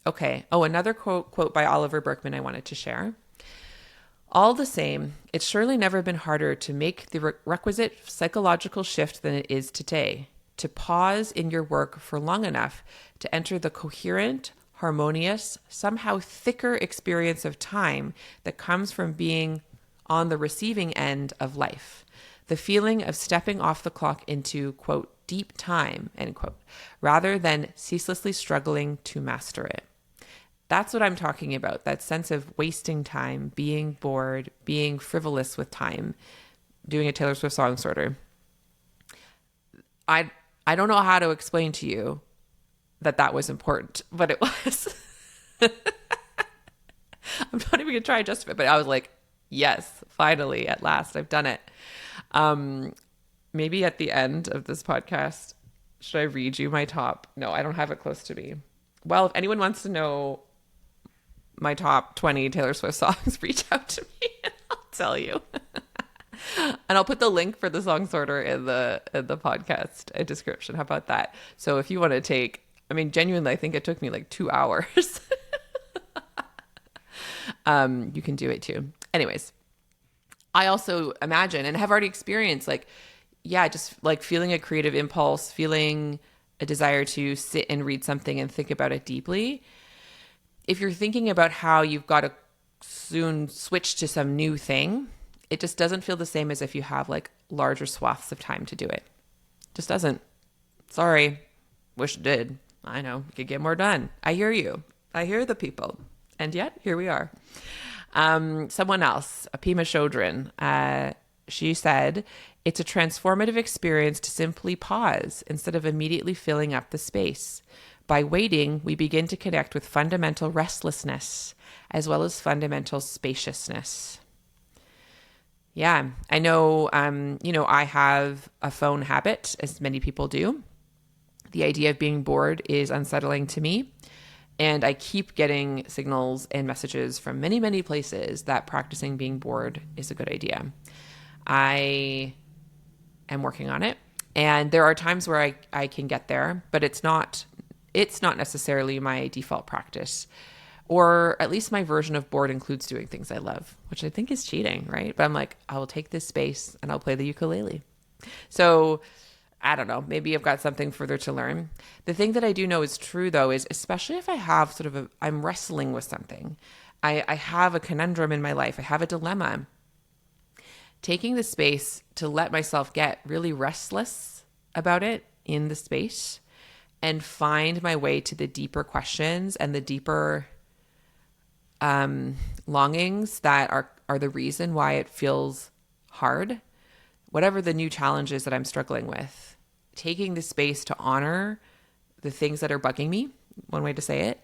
Okay. Oh, another quote by Oliver Burkeman I wanted to share. All the same, it's surely never been harder to make the requisite psychological shift than it is today, to pause in your work for long enough to enter the coherent, harmonious, somehow thicker experience of time that comes from being on the receiving end of life. The feeling of stepping off the clock into, quote, deep time, end quote, rather than ceaselessly struggling to master it. That's what I'm talking about, that sense of wasting time, being bored, being frivolous with time, doing a Taylor Swift song sort of. I don't know how to explain to you that was important, but it was. I'm not even going to try to justify it, but I was like, Yes, finally, at last, I've done it. Um, Maybe at the end of this podcast, should I read you my top? No, I don't have it close to me. Well, if anyone wants to know my top 20 Taylor Swift songs, reach out to me and I'll tell you. And I'll put the link for the song sorter in the podcast description. How about that? So if you want to take, I mean, genuinely, I think it took me like 2 hours. You can do it too. Anyways, I also imagine and have already experienced like, yeah, just like feeling a creative impulse, feeling a desire to sit and read something and think about it deeply. If you're thinking about how you've got to soon switch to some new thing, it just doesn't feel the same as if you have like larger swaths of time to do it. Just doesn't. Sorry. Wish it did. I know. You could get more done. I hear you. I hear the people. And yet, here we are. Someone else, Apima Chodron, she said, it's a transformative experience to simply pause instead of immediately filling up the space. By waiting, we begin to connect with fundamental restlessness as well as fundamental spaciousness. Yeah, I know, I have a phone habit, as many people do. The idea of being bored is unsettling to me. And I keep getting signals and messages from many, many places that practicing being bored is a good idea. I am working on it. And there are times where I can get there, but it's not necessarily my default practice. Or at least my version of bored includes doing things I love, which I think is cheating, right? But I'm like, I will take this space and I'll play the ukulele. So I don't know, maybe I've got something further to learn. The thing that I do know is true, though, is especially if I have I'm wrestling with something, I have a conundrum in my life, I have a dilemma, taking the space to let myself get really restless about it in the space and find my way to the deeper questions and the deeper longings that are the reason why it feels hard. Whatever the new challenges that I'm struggling with, taking the space to honor the things that are bugging me, one way to say it,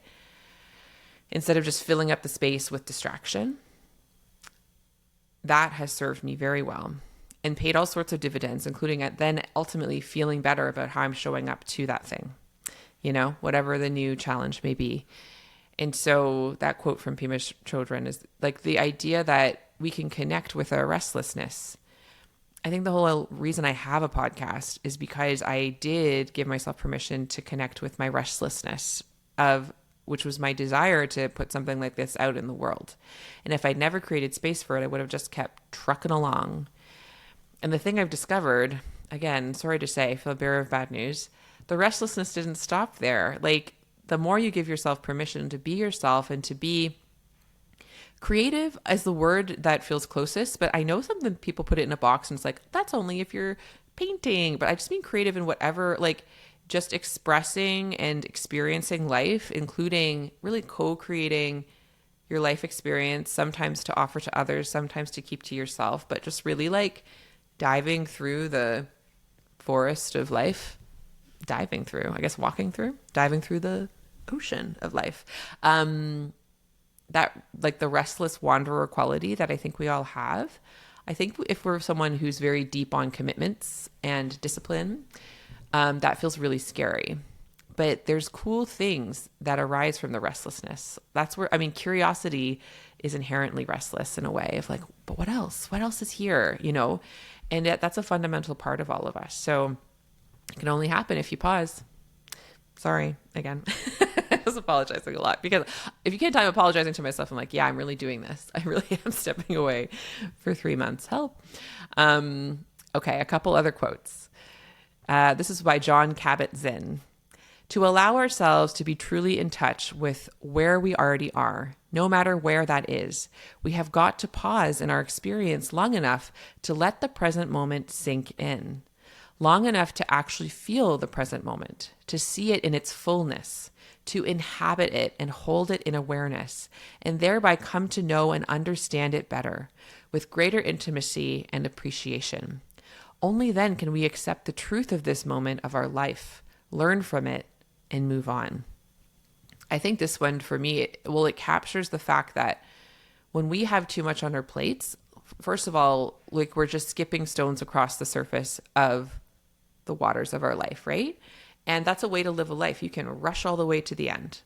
instead of just filling up the space with distraction, that has served me very well and paid all sorts of dividends, including then ultimately feeling better about how I'm showing up to that thing, whatever the new challenge may be. And so that quote from Pima Chodron is like the idea that we can connect with our restlessness. I think the whole reason I have a podcast is because I did give myself permission to connect with my restlessness which was my desire to put something like this out in the world. And if I'd never created space for it, I would have just kept trucking along. And the thing I've discovered, again, sorry to say, for the bearer of bad news, the restlessness didn't stop there. Like the more you give yourself permission to be yourself and to be creative is the word that feels closest, but I know some people put it in a box and it's like, that's only if you're painting. But I just mean creative in whatever, like just expressing and experiencing life, including really co-creating your life experience, sometimes to offer to others, sometimes to keep to yourself, but just really like diving through the forest of life, diving through the ocean of life. That like the restless wanderer quality that I think we all have. I think if we're someone who's very deep on commitments and discipline, that feels really scary. But there's cool things that arise from the restlessness. That's where, curiosity is inherently restless in a way of like, but what else? What else is here? And that's a fundamental part of all of us. So it can only happen if you pause. Sorry, again. I was apologizing a lot because if you can't, I'm apologizing to myself. I'm like, yeah, I'm really doing this. I really am stepping away for 3 months. Help. Okay, a couple other quotes. This is by John Kabat-Zinn. To allow ourselves to be truly in touch with where we already are, no matter where that is, we have got to pause in our experience long enough to let the present moment sink in. Long enough to actually feel the present moment, to see it in its fullness, to inhabit it and hold it in awareness, and thereby come to know and understand it better, with greater intimacy and appreciation. Only then can we accept the truth of this moment of our life, learn from it, and move on. I think this one for me, it captures the fact that when we have too much on our plates, first of all, like we're just skipping stones across the surface of the waters of our life, right? And that's a way to live a life. You can rush all the way to the end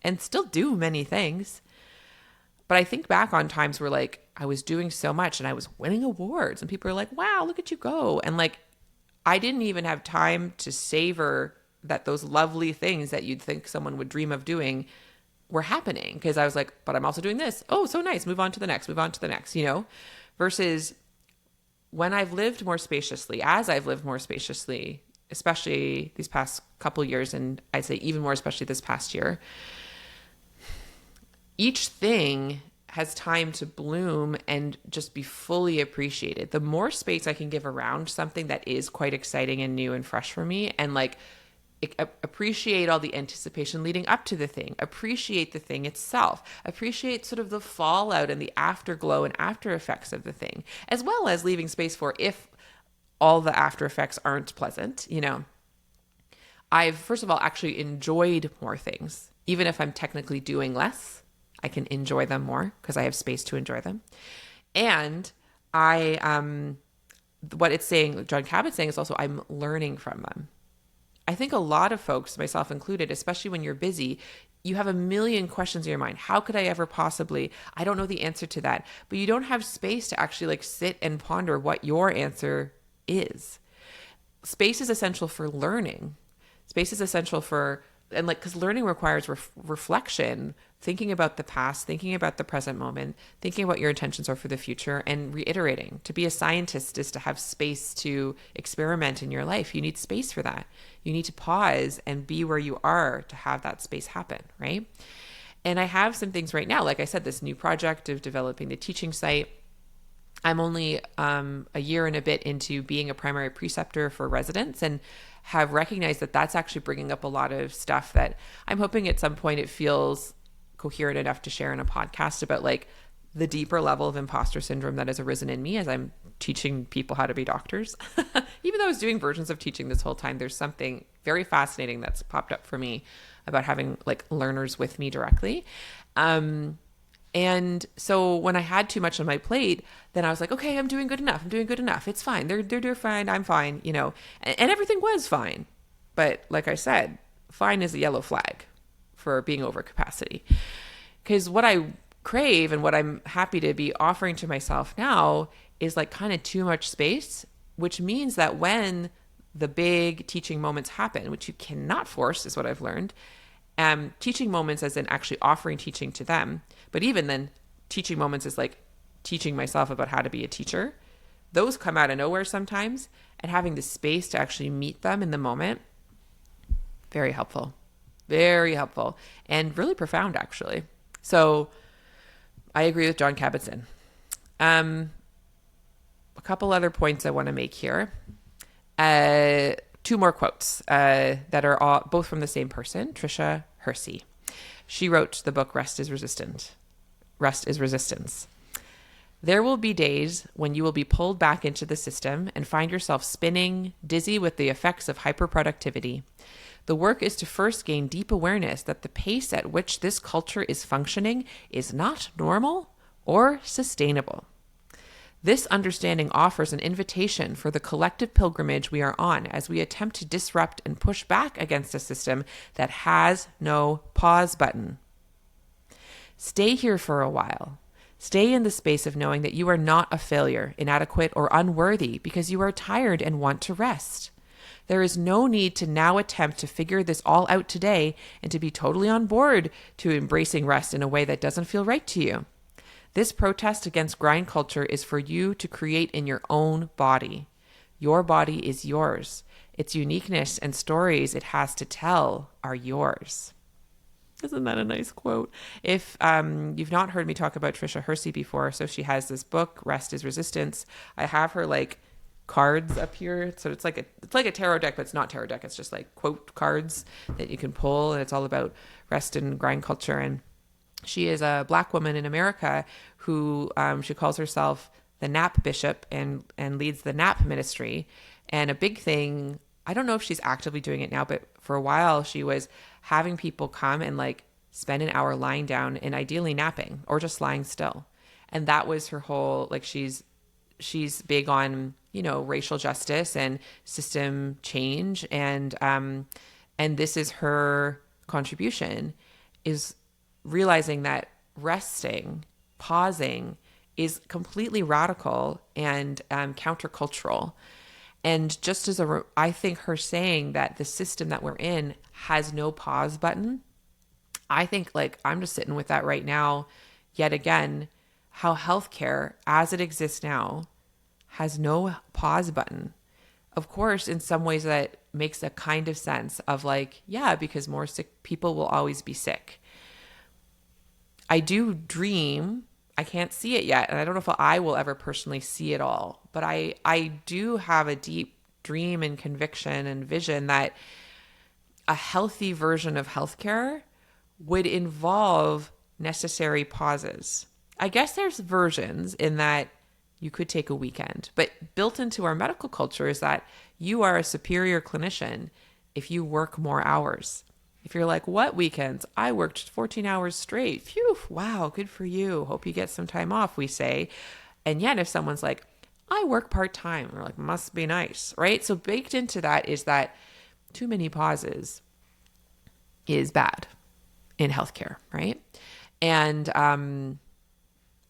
and still do many things. But I think back on times where like I was doing so much and I was winning awards and people are like, wow, look at you go. And like, I didn't even have time to savor that those lovely things that you'd think someone would dream of doing were happening. Because I was like, but I'm also doing this. Oh, so nice. Move on to the next, versus when I've lived more spaciously, as I've lived more spaciously, especially these past couple years, and I'd say even more especially this past year, each thing has time to bloom and just be fully appreciated. The more space I can give around something that is quite exciting and new and fresh for me, and like appreciate all the anticipation leading up to the thing, appreciate the thing itself, appreciate sort of the fallout and the afterglow and after effects of the thing, as well as leaving space for if all the after effects aren't pleasant, I've, first of all, actually enjoyed more things. Even if I'm technically doing less, I can enjoy them more because I have space to enjoy them. And what it's saying, John Cabot's saying, is also I'm learning from them. I think a lot of folks, myself included, especially when you're busy, you have a million questions in your mind. How could I ever possibly? I don't know the answer to that. But you don't have space to actually like sit and ponder what your answer is. Space is essential for learning. Space is essential for, and like, because learning requires reflection, thinking about the past, thinking about the present moment, thinking about your intentions are for the future, and reiterating. To be a scientist is to have space to experiment in your life. You need space for that. You need to pause and be where you are to have that space happen, right? And I have some things right now, like I said, this new project of developing the teaching site. I'm only a year and a bit into being a primary preceptor for residents, and have recognized that that's actually bringing up a lot of stuff that I'm hoping at some point it feels coherent enough to share in a podcast about like the deeper level of imposter syndrome that has arisen in me as I'm teaching people how to be doctors. Even though I was doing versions of teaching this whole time, there's something very fascinating that's popped up for me about having like learners with me directly. And so when I had too much on my plate, then I was like, okay, I'm doing good enough. It's fine. They're fine. I'm fine, and everything was fine. But like I said, fine is a yellow flag for being over capacity. Because what I crave and what I'm happy to be offering to myself now is like kind of too much space, which means that when the big teaching moments happen, which you cannot force, is what I've learned, teaching moments as in actually offering teaching to them. But even then, teaching moments is like teaching myself about how to be a teacher. Those come out of nowhere sometimes, and having the space to actually meet them in the moment, very helpful, and really profound, actually. So I agree with John Kabat-Zinn. A couple other points I want to make here. Two more quotes that are all, both from the same person, Tricia Hersey. She wrote the book Rest is Resistance. There will be days when you will be pulled back into the system and find yourself spinning, dizzy with the effects of hyperproductivity. The work is to first gain deep awareness that the pace at which this culture is functioning is not normal or sustainable. This understanding offers an invitation for the collective pilgrimage we are on as we attempt to disrupt and push back against a system that has no pause button. Stay here for a while. Stay in the space of knowing that you are not a failure, inadequate, or unworthy because you are tired and want to rest. There is no need to now attempt to figure this all out today and to be totally on board to embracing rest in a way that doesn't feel right to you. This protest against grind culture is for you to create in your own body. Your body is yours. Its uniqueness and stories it has to tell are yours. Isn't that a nice quote? If you've not heard me talk about Tricia Hersey before, so she has this book, Rest is Resistance. I have her like cards up here. So it's like a tarot deck, but it's not tarot deck. It's just like quote cards that you can pull. And it's all about rest and grind culture. And she is a Black woman in America who she calls herself the Nap Bishop and leads the Nap Ministry. And a big thing, I don't know if she's actively doing it now, but for a while she was having people come and like spend an hour lying down and ideally napping or just lying still. And that was her whole, like, she's big on, racial justice and system change. And this is her contribution, is realizing that resting, pausing is completely radical and countercultural. And just as I think her saying that the system that we're in has no pause button, I think, like, I'm just sitting with that right now, yet again, how healthcare as it exists now has no pause button. Of course, in some ways that makes a kind of sense of, like, yeah, because more sick people will always be sick. I do dream, I can't see it yet, and I don't know if I will ever personally see it all, but I do have a deep dream and conviction and vision that a healthy version of healthcare would involve necessary pauses. I guess there's versions in that you could take a weekend, but built into our medical culture is that you are a superior clinician if you work more hours. If you're like, what weekends? I worked 14 hours straight. Phew, wow, good for you. Hope you get some time off, we say. And yet if someone's like, I work part-time, we're like, must be nice, right? So baked into that is that too many pauses is bad in healthcare, right? And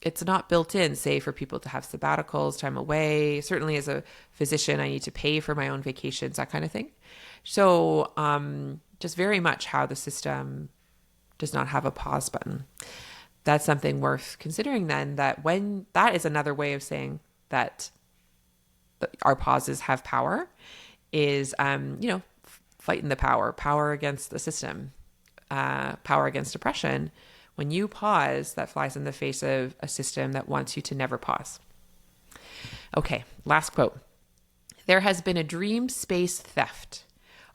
it's not built in, say, for people to have sabbaticals, time away. Certainly as a physician, I need to pay for my own vacations, that kind of thing. So just very much how the system does not have a pause button. That's something worth considering then, that when that is another way of saying that our pauses have power is, fighting the power against the system, power against oppression. When you pause, that flies in the face of a system that wants you to never pause. Okay, last quote. There has been a dream space theft.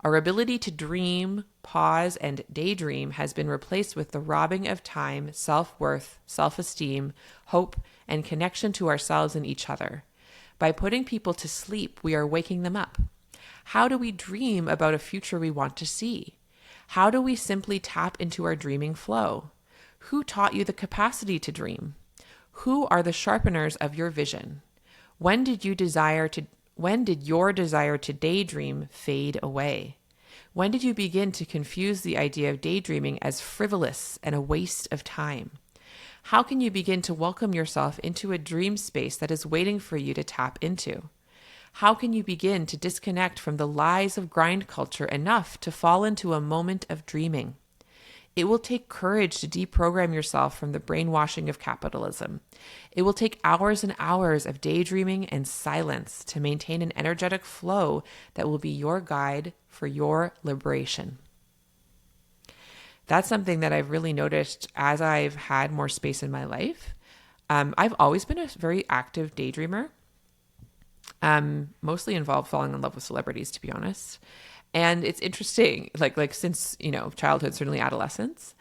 Our ability to dream, pause, and daydream has been replaced with the robbing of time, self-worth, self-esteem, hope, and connection to ourselves and each other. By putting people to sleep, we are waking them up. How do we dream about a future we want to see? How do we simply tap into our dreaming flow? Who taught you the capacity to dream? Who are the sharpeners of your vision? When did your desire to daydream fade away? When did you begin to confuse the idea of daydreaming as frivolous and a waste of time? How can you begin to welcome yourself into a dream space that is waiting for you to tap into? How can you begin to disconnect from the lies of grind culture enough to fall into a moment of dreaming? It will take courage to deprogram yourself from the brainwashing of capitalism. It will take hours and hours of daydreaming and silence to maintain an energetic flow that will be your guide for your liberation. That's something that I've really noticed as I've had more space in my life. I've always been a very active daydreamer, mostly involved falling in love with celebrities, to be honest. And it's interesting, like since, childhood, certainly adolescence.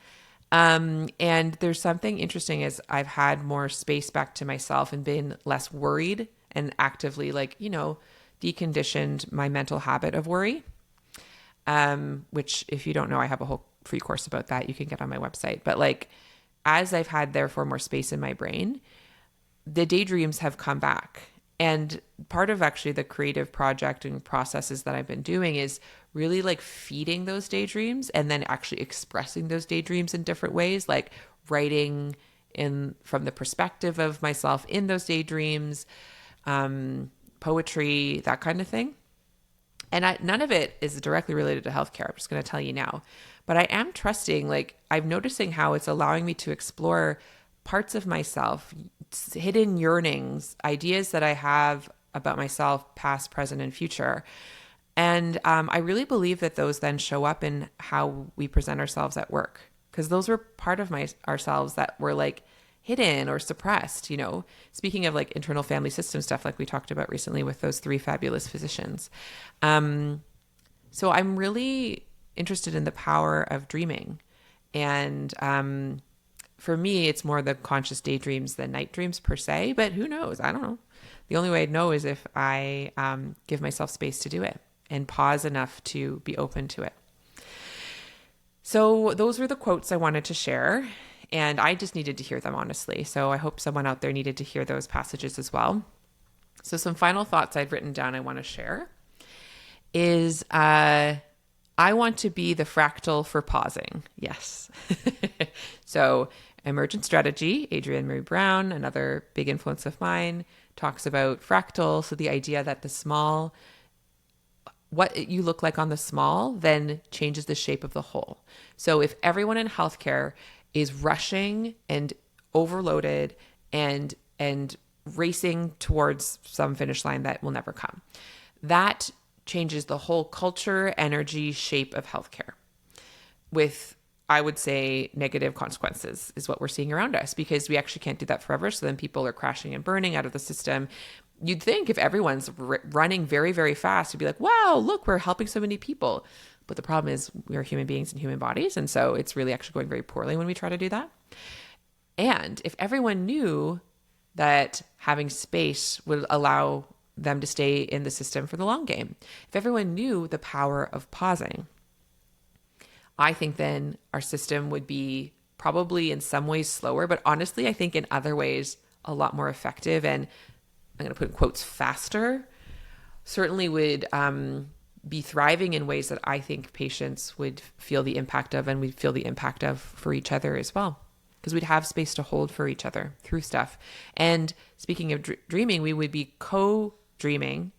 And there's something interesting as I've had more space back to myself and been less worried and actively deconditioned my mental habit of worry. Which if you don't know, I have a whole free course about that you can get on my website. But as I've had therefore more space in my brain, the daydreams have come back. And part of actually the creative project and processes that I've been doing is really feeding those daydreams and then actually expressing those daydreams in different ways, like writing from the perspective of myself in those daydreams, poetry, that kind of thing. And none of it is directly related to healthcare. I'm just going to tell you now. But I am trusting, I'm noticing how it's allowing me to explore parts of myself, hidden yearnings, ideas that I have about myself, past, present, and future. And I really believe that those then show up in how we present ourselves at work, because those were part of ourselves that were hidden or suppressed, speaking of internal family system stuff, like we talked about recently with those 3 fabulous physicians. So I'm really interested in the power of dreaming. And for me, it's more the conscious daydreams than night dreams per se, but who knows? I don't know. The only way I'd know is if I give myself space to do it and pause enough to be open to it. So those were the quotes I wanted to share. And I just needed to hear them, honestly. So I hope someone out there needed to hear those passages as well. So some final thoughts I've written down I want to share is I want to be the fractal for pausing. Yes. So Emergent Strategy, Adrienne Maree Brown, another big influence of mine, talks about fractal. So the idea that the small, what you look like on the small then changes the shape of the whole. So if everyone in healthcare is rushing and overloaded and racing towards some finish line that will never come, that changes the whole culture, energy, shape of healthcare with, I would say, negative consequences is what we're seeing around us, because we actually can't do that forever. So then people are crashing and burning out of the system. You'd think if everyone's running very, very fast, you'd be like, wow, look, we're helping so many people. But the problem is we're human beings in human bodies. And so it's really actually going very poorly when we try to do that. And if everyone knew that having space would allow them to stay in the system for the long game, if everyone knew the power of pausing, I think then our system would be probably in some ways slower, but honestly, I think in other ways a lot more effective, and I'm going to put in quotes, faster, certainly would be thriving in ways that I think patients would feel the impact of, and we'd feel the impact of for each other as well, because we'd have space to hold for each other through stuff. And speaking of dreaming, we would be co-dreaming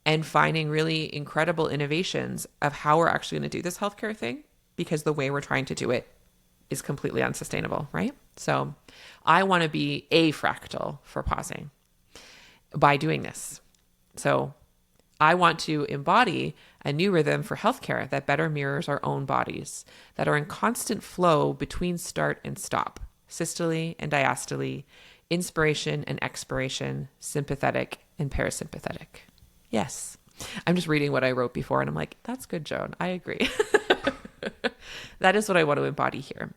and finding really incredible innovations of how we're actually going to do this healthcare thing, because the way we're trying to do it is completely unsustainable, right? So I want to be a fractal for pausing by doing this. So I want to embody a new rhythm for healthcare that better mirrors our own bodies, that are in constant flow between start and stop, systole and diastole, inspiration and expiration, sympathetic and parasympathetic. Yes. I'm just reading what I wrote before and I'm like, that's good, Joan. I agree. That is what I want to embody here.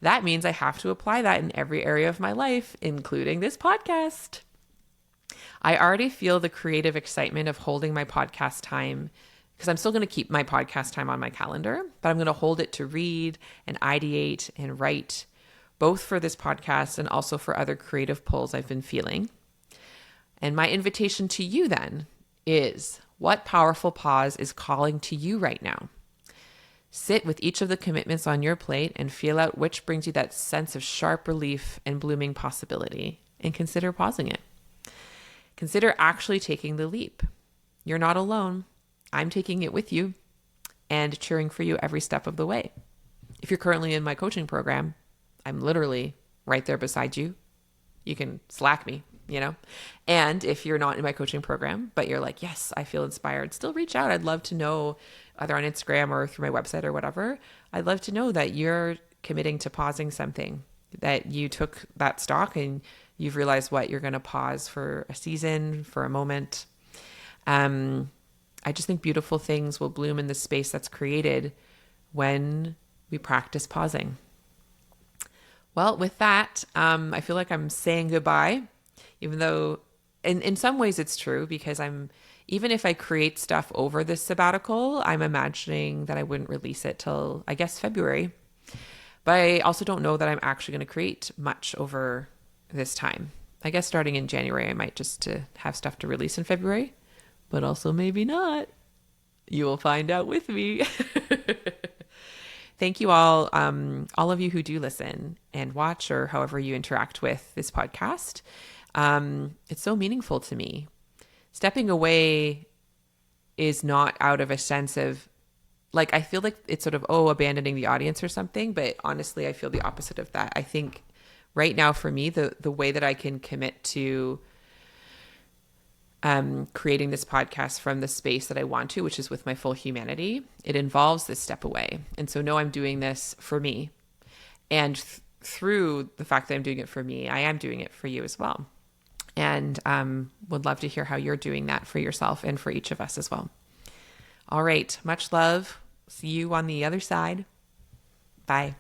That means I have to apply that in every area of my life, including this podcast. I already feel the creative excitement of holding my podcast time, because I'm still going to keep my podcast time on my calendar, but I'm going to hold it to read and ideate and write, both for this podcast and also for other creative pulls I've been feeling. And my invitation to you then is, what powerful pause is calling to you right now? Sit with each of the commitments on your plate and feel out which brings you that sense of sharp relief and blooming possibility, and consider pausing it. Consider actually taking the leap. You're not alone. I'm taking it with you and cheering for you every step of the way. If you're currently in my coaching program, I'm literally right there beside you. You can Slack me, And if you're not in my coaching program, but you're like, yes, I feel inspired, still reach out. I'd love to know, either on Instagram or through my website or whatever. I'd love to know that you're committing to pausing something, that you took that stock and you've realized what you're going to pause for a season, for a moment. I just think beautiful things will bloom in the space that's created when we practice pausing. Well, with that, I feel like I'm saying goodbye, even though in some ways it's true, because even if I create stuff over this sabbatical, I'm imagining that I wouldn't release it till, I guess, February. But I also don't know that I'm actually going to create much over this time. I guess starting in January, I might just to have stuff to release in February, but also maybe not. You will find out with me. Thank you all of you who do listen and watch, or however you interact with this podcast. It's so meaningful to me. Stepping away is not out of a sense of, like, I feel like it's sort of, abandoning the audience or something, but honestly, I feel the opposite of that. I think right now for me, the way that I can commit to creating this podcast from the space that I want to, which is with my full humanity, it involves this step away. And so I'm doing this for me. And through the fact that I'm doing it for me, I am doing it for you as well. And would love to hear how you're doing that for yourself and for each of us as well. All right. Much love. See you on the other side. Bye.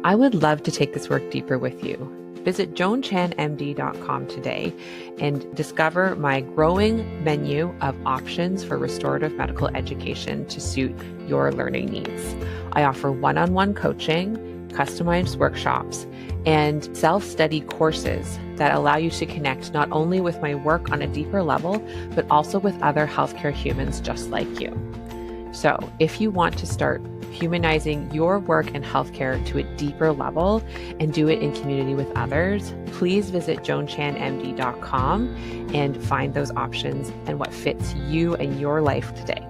I would love to take this work deeper with you. Visit joanchanmd.com today and discover my growing menu of options for restorative medical education to suit your learning needs. I offer one-on-one coaching, customized workshops, and self-study courses that allow you to connect not only with my work on a deeper level, but also with other healthcare humans just like you. So if you want to start humanizing your work in healthcare to a deeper level and do it in community with others, please visit joanchanmd.com and find those options and what fits you and your life today.